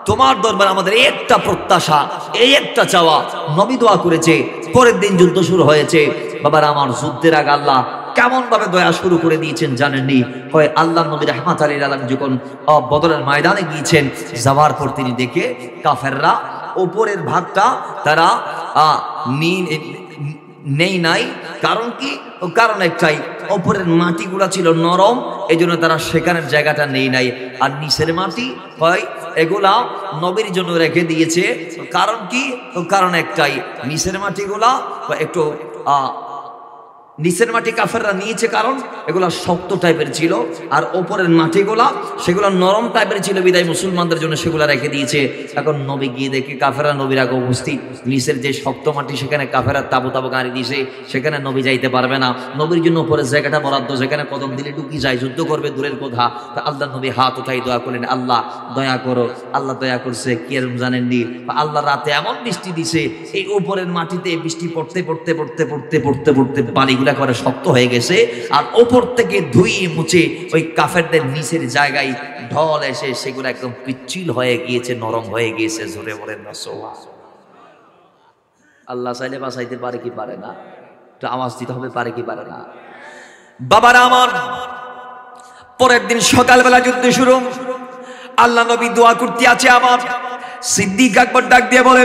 তোমার দরবারে আমাদের একটা প্রত্যাশা, এই একটা চাওয়া। নবী দোয়া করেছে। পরের দিন যুদ্ধ শুরু হয়েছে। বাবার আমার, যুদ্ধের আগে আল্লাহ কেমন ভাবে দয়া শুরু করে দিয়েছেন জানেননি? হয় আল্লাহ নবী রাহমাতুল লিল আলামিন যখন বদরের ময়দানে গিয়েছেন, যাওয়ার পর তিনি দেখে কাফেররা উপরের ভাগটা তারা নেই নাই। কারণ কি? কারণ একটাই, উপরের মাটিগুলা ছিল নরম, এই জন্য তারা সেখানের জায়গাটা নেই নাই। আর নিচের মাটি হয় এগুলা নবীর জন্য রেখে দিয়েছে। কারণ কি? কারণ একটাই, নিচের মাটিগুলা একটু নিচের মাটি কাফেররা নিয়েছে, কারণ এগুলা শক্ত টাইপের ছিল, আর ওপরের মাটিগুলা সেগুলো নরম টাইপের ছিল, বিদায় মুসলমানদের জন্য সেগুলা রেখে দিয়েছে। এখন নবী গিয়ে দেখে কাফেররা নবীর আগে উপস্থিত। নিচের যে শক্ত মাটি সেখানে কাফেররা তাবু গাড়ি দিয়েছে, সেখানে নবী যাইতে পারবে না। নবীর জন্য উপরের জায়গাটা বরাদ্দ, যেখানে কদম দিলে ঢুকি যায়, যুদ্ধ করবে দূরের কথা। তা আল্লাহ নবী হাত উঠাই দোয়া করলেন, আল্লাহ দয়া করো। আল্লাহ দয়া করছে কি এরকম জানেননি? আল্লাহ রাতে এমন বৃষ্টি দিছে, এই উপরের মাটিতে বৃষ্টি পড়তে পড়তে পড়তে পড়তে পড়তে পড়তে বাড়িগুলা করে শক্ত হয়ে গেছে, আর ওপর থেকে ধুইয়ে মুছে ওই কাফেরদের নিচের জায়গায় ঢল এসে সেগুলো একদম পিচ্ছিল হয়ে গিয়েছে, নরম হয়ে গিয়েছে। জোরে বলেন না সুবহানাল্লাহ। আল্লাহ চাইলে বাঁচাইতে পারে কি পারে না? একটু আওয়াজ দিতে হবে, পারে কি পারে না? বাবারা আমার, পরের দিন সকালবেলা যুদ্ধ শুরু। আল্লাহ নবী দোয়া করতে আছে। আমার সিদ্দিক আকবর ডাক দিয়ে বলে,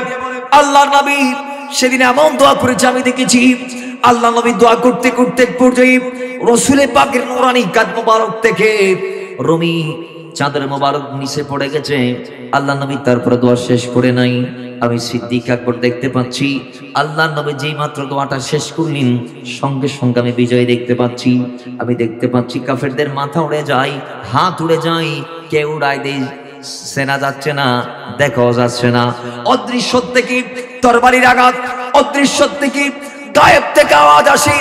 আল্লাহর নবী সেদিন এমন দোয়া করেছে আমি দেখেছি। আল্লাহ নবী দোয়া করতে করতে পর্যায়ে রাসূল পাকের নূরানি কাঁধ মোবারক থেকে রুমি চাদর মোবারক নিচে পড়ে গেছে। আল্লাহ নবী তারপরে দোয়া শেষ করে নাই। আমি সিদ্দিক আকবর দেখতে পাচ্ছি আল্লাহ নবী যেই মাত্র দোয়াটা শেষ করলেন, সঙ্গে সঙ্গে আমি বিজয় দেখতে পাচ্ছি। আমি দেখতে পাচ্ছি কাফেরদের মাথা উড়ে যায়, হাত উড়ে যায়, কেউ উড়াই দেয়, সেনা যাচ্ছে না, দেখাও যাচ্ছে না। অদৃশ্য থেকে তরবারির আঘাত, অদৃশ্য থেকে গায়েব থেকে আওয়াজ আসে,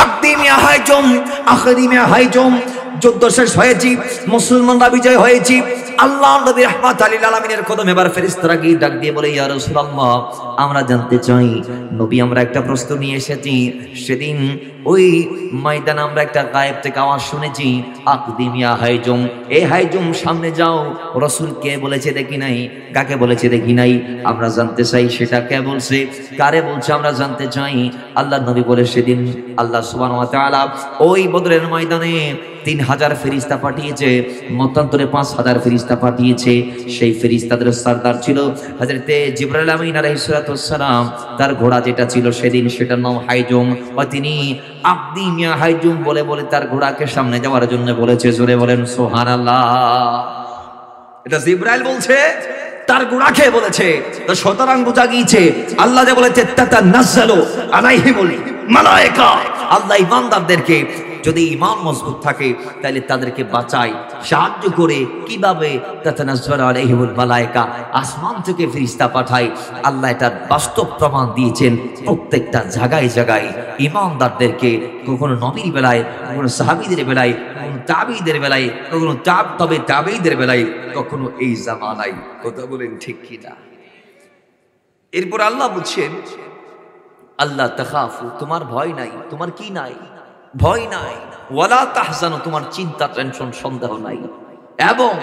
আকদিমিয়া হাইজম, আখদিমিয়া হাইজম। যুদ্ধ শেষ হয়েছি, মুসলমানরা বিজয় হয়েছি। আল্লাহ নবী রাহমাতুল লিল আলামিনের কদমে এবার ফেরেশতারা গিয়ে ডাক দিয়ে বলে, ইয়া রাসূলুল্লাহ, আমরা জানতে চাই নবী, আমরা একটা প্রশ্ন নিয়ে এসেছি। সেদিন ওই ময়দানে আমরা একটা গায়েব থেকে আওয়াজ শুনেছি, আকদিমিয়া হাইজম, এই হাইজম সামনে যাও। রাসূল কে বলেছে দেখি নাই, কাকে বলেছে দেখি নাই, আমরা জানতে চাই সেটা কে বলছে, কারে বলছে আমরা জানতে চাই। আল্লাহ নবী বলে, সেদিন আল্লাহ সুবহানাহু ওয়া তাআলা ওই বদরের ময়দানে 3000 ফেরেশতা পাঠিয়েছে, মতান্তরে 5000 ফেরেশতা পাঠিয়েছে। সেই ফেরেশতাদের সরদার ছিল হযরতে জিবরাইল আমিন আলাইহিস সালাতু ওয়াস সালাম। তার ঘোড়া যেটা ছিল সেদিন, সেটার নাম হাইজুম। তিনি আকদিমিয়া হাইজুম বলে বলে তার ঘোড়াকে সামনে যাওয়ার জন্য বলেছে। জোরে বলেন সুবহানাল্লাহ। এটা জিবরাইল বলছে, তার ঘোড়াকে বলেছে। তো সুতরাং বোঝা গিয়েছে আল্লাহ যে বলেছে তাতানাজ্জালু আলাইহিমুল মালায়েকা, আল্লাহ ইমানদারদেরকে যদি ইমান মজবুত থাকে তাহলে তাদেরকে বাঁচায়, সাহায্য করে। কিভাবে? তাতানাজ্জালু আলাইহিমুল মালায়েকা, আসমান থেকে ফেরেশতা পাঠায়। আল্লাহ এটার বাস্তব প্রমাণ দিয়েছেন প্রত্যেকটা জায়গায় জায়গায়। ইমানদারদেরকে কখনো নবীর বেলায়, কখনো সাহাবীদের বেলায়, কখনো তাবেঈদের বেলায়, কখনো তাবেঈদের বেলায়, কখনো এই জামানায়। কথা বলেন ঠিক কি না? এরপর আল্লাহ বলছেন, আল্লাহ তাখাফু, তোমার ভয় নাই। তোমার কি নাই? ভয় নাই। ওয়ালা তাহজানু, তোমার চিন্তা, টেনশন, সন্দেহ নাই। এবং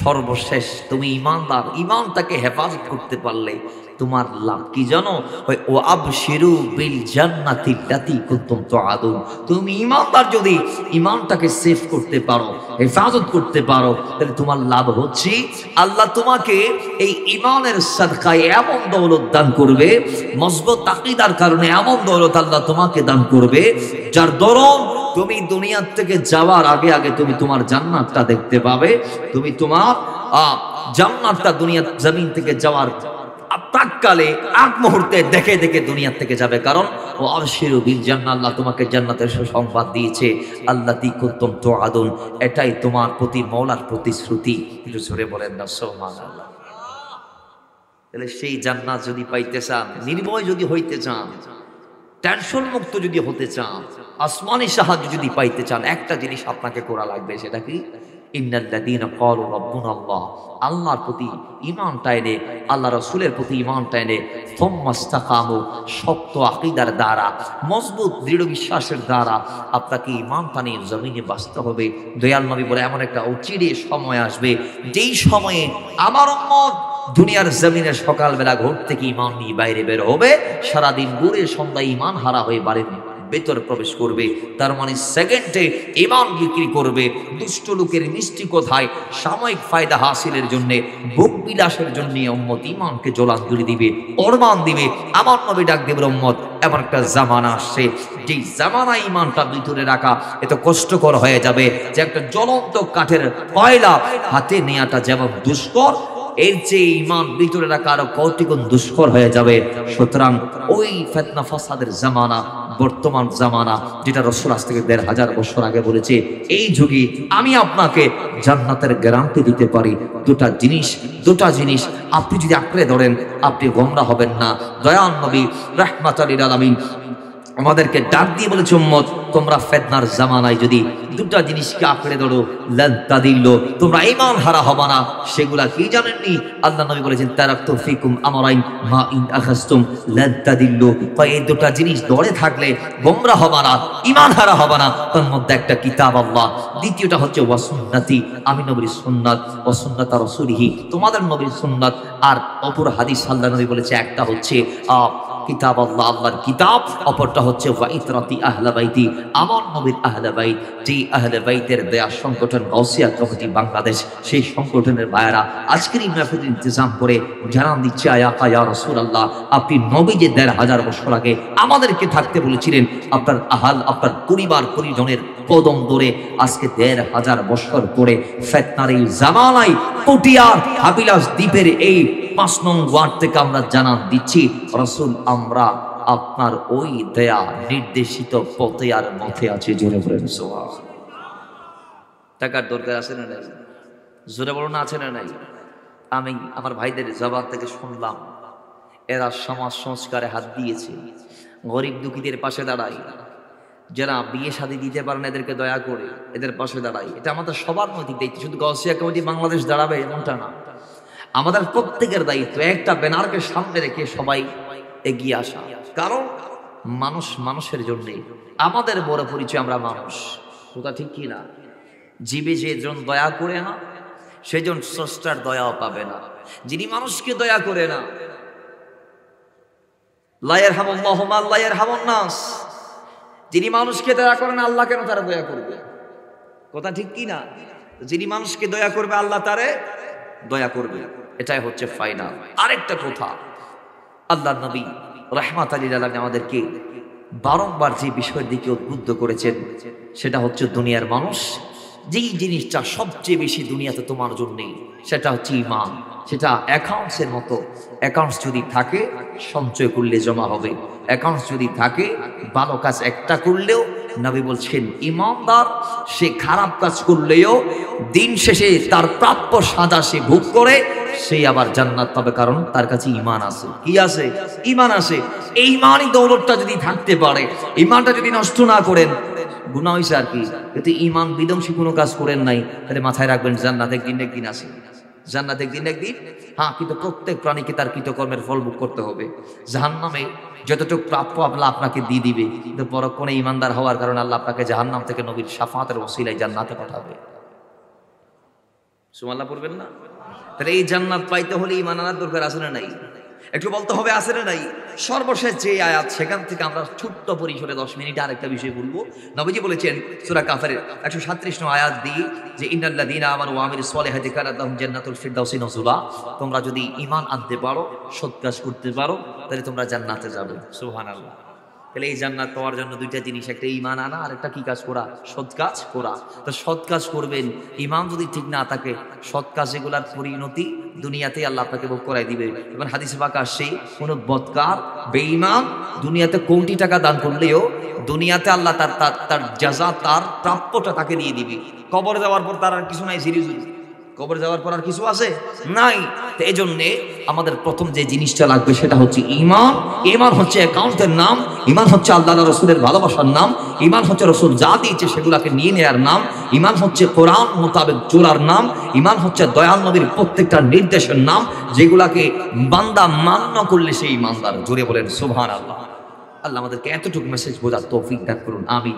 সর্বশেষ তুমি ইমানদার, ইমানটাকে হেফাজত করতে পারলে তোমার লাভ কি জানো? ওই ও আবশিরু বিল জান্নাতিল্লাতী কুনতুম তুআদুন। তুমি ইমানদার যদি ইমানটাকে সেভ করতে পারো, হেফাজত করতে পারো, তাহলে তোমার লাভ হচ্ছে আল্লাহ তোমাকে এই ইমানের সাদকায় এমন দৌলত দান করবে, মজবুত আকীদার কারণে এমন দৌলত আল্লাহ তোমাকে দান করবে, যার দরুন তুমি দুনিয়ার থেকে যাওয়ার আগে আগে তুমি তোমার জান্নাতটা দেখতে পাবে। তুমি তোমার জান্নাতটা দুনিয়ার জমিন থেকে যাওয়ার প্রাককালে আগ মুহূর্তে দেখে দেখে দুনিয়ার থেকে যাবে। কারণ ও আবশিরু বিল জান্নাহ, আল্লাহ তোমাকে জান্নাতের সুসংবাদ দিয়েছে। আল্লাতী কুনতুম তুআদুন, এটাই তোমার প্রতি মওলার প্রতিশ্রুতি। একটু জোরে বলেন না সুবহানাল্লাহ। তাহলে সেই জান্নাত যদি পাইতে চান, নির্ভয় যদি হইতে চান, টেনশন মুক্ত যদি হতে চান, আসমানি সাহায্য যদি পাইতে চান, একটা জিনিস আপনাকে করা লাগবে। সেটা কি? ইন্নাল্লাযীনা ক্বালু রাব্বুনাল্লাহ, আল্লাহর প্রতি ঈমানটা এনে, আল্লাহ রাসূলের প্রতি ঈমানটা এনে, সুম্মাস্তাকামু, শক্ত আকীদার দ্বারা, মজবুত দৃঢ় বিশ্বাসের দ্বারা আপনাকে ঈমানটা নিয়ে জমিনে বাঁচতে হবে। দয়াল নবী বলে, এমন একটা অচিরে সময় আসবে যেই সময়ে আমার উম্মত দুনিয়ার জমিনে সকালবেলা ঘর থেকে ঈমান নিয়ে বাইরে বের হবে, সারাদিন ঘুরে সন্ধ্যায় ঈমান হারা হয়ে বাড়ির ভেতর প্রবেশ করবে। তার মানে সেকেন্ডে ঈমান বিক্রি করবে দুষ্ট লোকের মিষ্টি কথায়, সাময়িক ফায়দা হাসিলের জন্য, ভোগ বিলাসের জন্য উম্মত ঈমানকে জলাঞ্জলি দিবে, অরমান দিবে। আমার নবী ডাক দেবে, উম্মত এমন একটা জামানা আসছে যেই জামানায় ঈমানটা ভিতরে রাখা এত কষ্টকর হয়ে যাবে যে একটা জ্বলন্ত কাঠের কয়লা হাতে নেওয়াটা যেমন দুষ্কর, এর চেয়ে ঈমান ভিতরে রাখা আরো কতগুণ দুষ্কর হয়ে যাবে। সুতরাং ওই ফিতনা ফাসাদের জামানা, বর্তমান জামানা, যেটা রাসূল আজ থেকে ১৫০০ বছর আগে বলেছে, এই যুগে আমি আপনাকে জান্নাতের গ্যারান্টি দিতে পারি। দুটা জিনিস আপনি যদি আঁকড়ে ধরেন, আপনি গোমরাহ হবেন না। দয়াল নবী রাহমাতুল লিল আলামিন আমাদেরকে ডাক দিয়ে বলেছে, উম্মত তোমরা ফিতনার জামানায় যদি দুটা জিনিসকে আঁকড়ে ধরো, লান তাদিল্লু, তোমরা ঈমান হারা হবে না। সেগুলা কি জানেননি? আল্লাহ নবী বলেছেন, তারাকতু ফিকুম আমরাইন মা ইন আখাযতুম লান তাদিল্লু। এই দুটা জিনিস ধরে থাকলে গোমরাহ হবে না, ঈমান হারা হবে না। তার মধ্যে একটা কিতাব আল্লাহ, দ্বিতীয়টা হচ্ছে ওয়া সুন্নতি, আমি নবীর সুন্নাত, ওয়া সুন্নাত রাসূলিহি, তোমাদের নবীর সুন্নাত। আর অপর হাদিস আল্লাহ নবী বলেছে, একটা হচ্ছে কিতাব আল্লাহ, আল্লাহর কিতাব, অপরটা হচ্ছে ওয়াইতরাতি আহলে বাইতি, আমার নবীর আহলে বাইত। যেই আহলে বাইতের দেয়া সংগঠন গাউসিয়া কমিটি বাংলাদেশ, সেই সংগঠনের ভাইয়েরা আজকের এই মাহফিল ইন্তজাম করে জানান দিচ্ছে, আয়া ইয়া রাসূলুল্লাহ, আপনি নবী যে ১৫০০ বছর আগে আমাদেরকে থাকতে বলেছিলেন, আপনার আপনার পরিবার পরিজনের কদম ধরে আজকে ১৫০০ বছর পরে ফিতনার এই জামানায় পটিয়ার হাবিলাস দ্বীপের এই ৫ নং ওয়ার্ড থেকে আমরা জানান দিচ্ছি, রাসূল আমরা আপনার ওই দেয়া নির্দেশিত পথে আর মতে আছে। জোরে বলেন সুবহানাল্লাহ। টাকার দরকার আছে না নাই? জোরে বলো না, আছে না নাই? আমি আমার ভাইদের জবান থেকে শুনলাম, এরা সমাজ সংস্কারে হাত দিয়েছে, গরিব দুঃখীদের পাশে দাঁড়াই, যারা বিয়ে শাদী দিতে পারেন এদেরকে দয়া করে এদের পাশে দাঁড়াই। এটা আমাদের সবার নৈতিক দায়িত্ব। শুধু গাউসিয়া কমিটি বাংলাদেশ দাঁড়াবে এমনটা না, আমাদের প্রত্যেকের দায়িত্ব একটা ব্যানারকে সামনে রেখে সবাই এগিয়ে আসা। কারণ মানুষ মানুষের জন্যে, আমাদের বড় পরিচয় আমরা মানুষ, কথা ঠিক কি না? জীবে যেজন দয়া করে না সেজন স্রষ্টার দয়াও পাবে না। যিনি মানুষকে দয়া করে না, লা ইয়ারহামুল্লাহু মান লা ইয়ারহামুন নাস, যিনি মানুষকে দয়া করেন আল্লাহ কেন তারা দয়া করবে? কথা ঠিক কি না? যিনি মানুষকে দয়া করবে আল্লাহ তারে দয়া করবে, এটাই হচ্ছে ফাইনাল। আরেকটা কথা, আল্লাহর নবী রাহমাতুল লিল আলামিন আমাদেরকে বারংবার যে বিষয়ের দিকে উদ্বুদ্ধ করেছেন সেটা হচ্ছে দুনিয়ার মানুষ যেই জিনিসটা সবচেয়ে বেশি দুনিয়াতে তোমার জন্য, সেটা হচ্ছে ঈমান। সেটা অ্যাকাউন্টসের মতো, অ্যাকাউন্টস যদি থাকে সঞ্চয় করলে জমা হবে, অ্যাকাউন্টস যদি থাকে ভালো কাজ একটা করলেও, নবী বলছেন ঈমানদার সে খারাপ কাজ করলেও দিন শেষে তার প্রাপ্য সাজা সে ভোগ করে, সেই আবার জান্নাত পাবে, কারণ তার কাছে ঈমান আছে। কি আছে? ঈমান আছে। এই ঈমানই দৌলতটা যদি থাকতে পারে, ঈমানটা যদি নষ্ট না করেন, গুনাহ হইছে আর কি, কিন্তু ঈমান বিধ্বংসী কোনো কাজ করেন নাই, তাহলে মাথায় রাখবেন জান্নাত একদিন একদিন আছে, জান্নাত একদিন একদিন। হ্যাঁ, কিন্তু প্রত্যেক প্রাণীকে তার কৃতকর্মের ফল ভোগ করতে হবে। জাহান্নামে যতটুকু প্রাপ্য আল্লাহ আপনাকে দিয়ে দিবে, কিন্তু পরক্ষণে ঈমানদার হওয়ার কারণে আল্লাহ আপনাকে জাহান্নাম থেকে নবীর শাফাতের ওসিলায় জান্নাতে পাঠাবে। সুবহানাল্লাহ পড়বেন না? তাহলে এই জান্নাত পাইতে হলে ঈমান আনার দরকার আছে না নাই? একটু বলতে হবে আছে না নাই? সর্বশেষ যে আয়াত, সেখান থেকে আমরা ছোট্ট পরিসরে 10 মিনিট আরেকটা বিষয় বলবো। নবীজি বলেছেন সূরা কাফিরের 137 নং আয়াত দিয়ে যে ইন্নাল্লাযীনা আমানু ওয়া আমিলুস সলিহাতি কানাত লাহুম জান্নাতুল ফিরদাউসি নুজুলা, তোমরা যদি ঈমান আনতে পারো, সৎ কাজ করতে পারো, তাহলে তোমরা জান্নাতে যাবে। সুবহানাল্লাহ। তাহলে এই জান্নাত পাওয়ার জন্য দুইটা জিনিস, একটা ঈমান আনা আর একটা কি কাজ করা? সৎ কাজ করা। তো সৎ কাজ করবেন, ঈমান যদি ঠিক না থাকে, সৎ কাজ এগুলার পরিণতি দুনিয়াতে আল্লাহ আপনাকে ভোগ করাই দিবে। এবং হাদিসে পাক আসছে, কোন বদকার বেঈমান দুনিয়াতে কোটি টাকা দান করলেও দুনিয়াতে আল্লাহ তার জাযা, তার প্রাপ্যটা তাকে দিয়ে দিবে। কবরে যাওয়ার পর তার আর কিছু নাই, সিরিয়াসলি কবর যাওয়ার পর আর কিছু আছে নাই। তো এই জন্যে আমাদের প্রথম যে জিনিসটা লাগবে সেটা হচ্ছে ঈমান। ঈমান হচ্ছে অ্যাকাউন্টের নাম, ঈমান হচ্ছে আল্লাহ রাসূলের ভালোবাসার নাম, ঈমান হচ্ছে রাসূল যা দিয়েছে সেগুলোকে নিয়ে নেওয়ার নাম, ঈমান হচ্ছে কোরআন মোতাবেক চলার নাম, ঈমান হচ্ছে দয়াল নবীর প্রত্যেকটা নির্দেশের নাম, যেগুলাকে বান্দা মান্য করলে সেই ঈমানদার। জোরে বলেন সুবহানাল্লাহ। আল্লাহ আমাদেরকে এতটুকু মেসেজ বোঝার তৌফিক দান করুন, আমিন।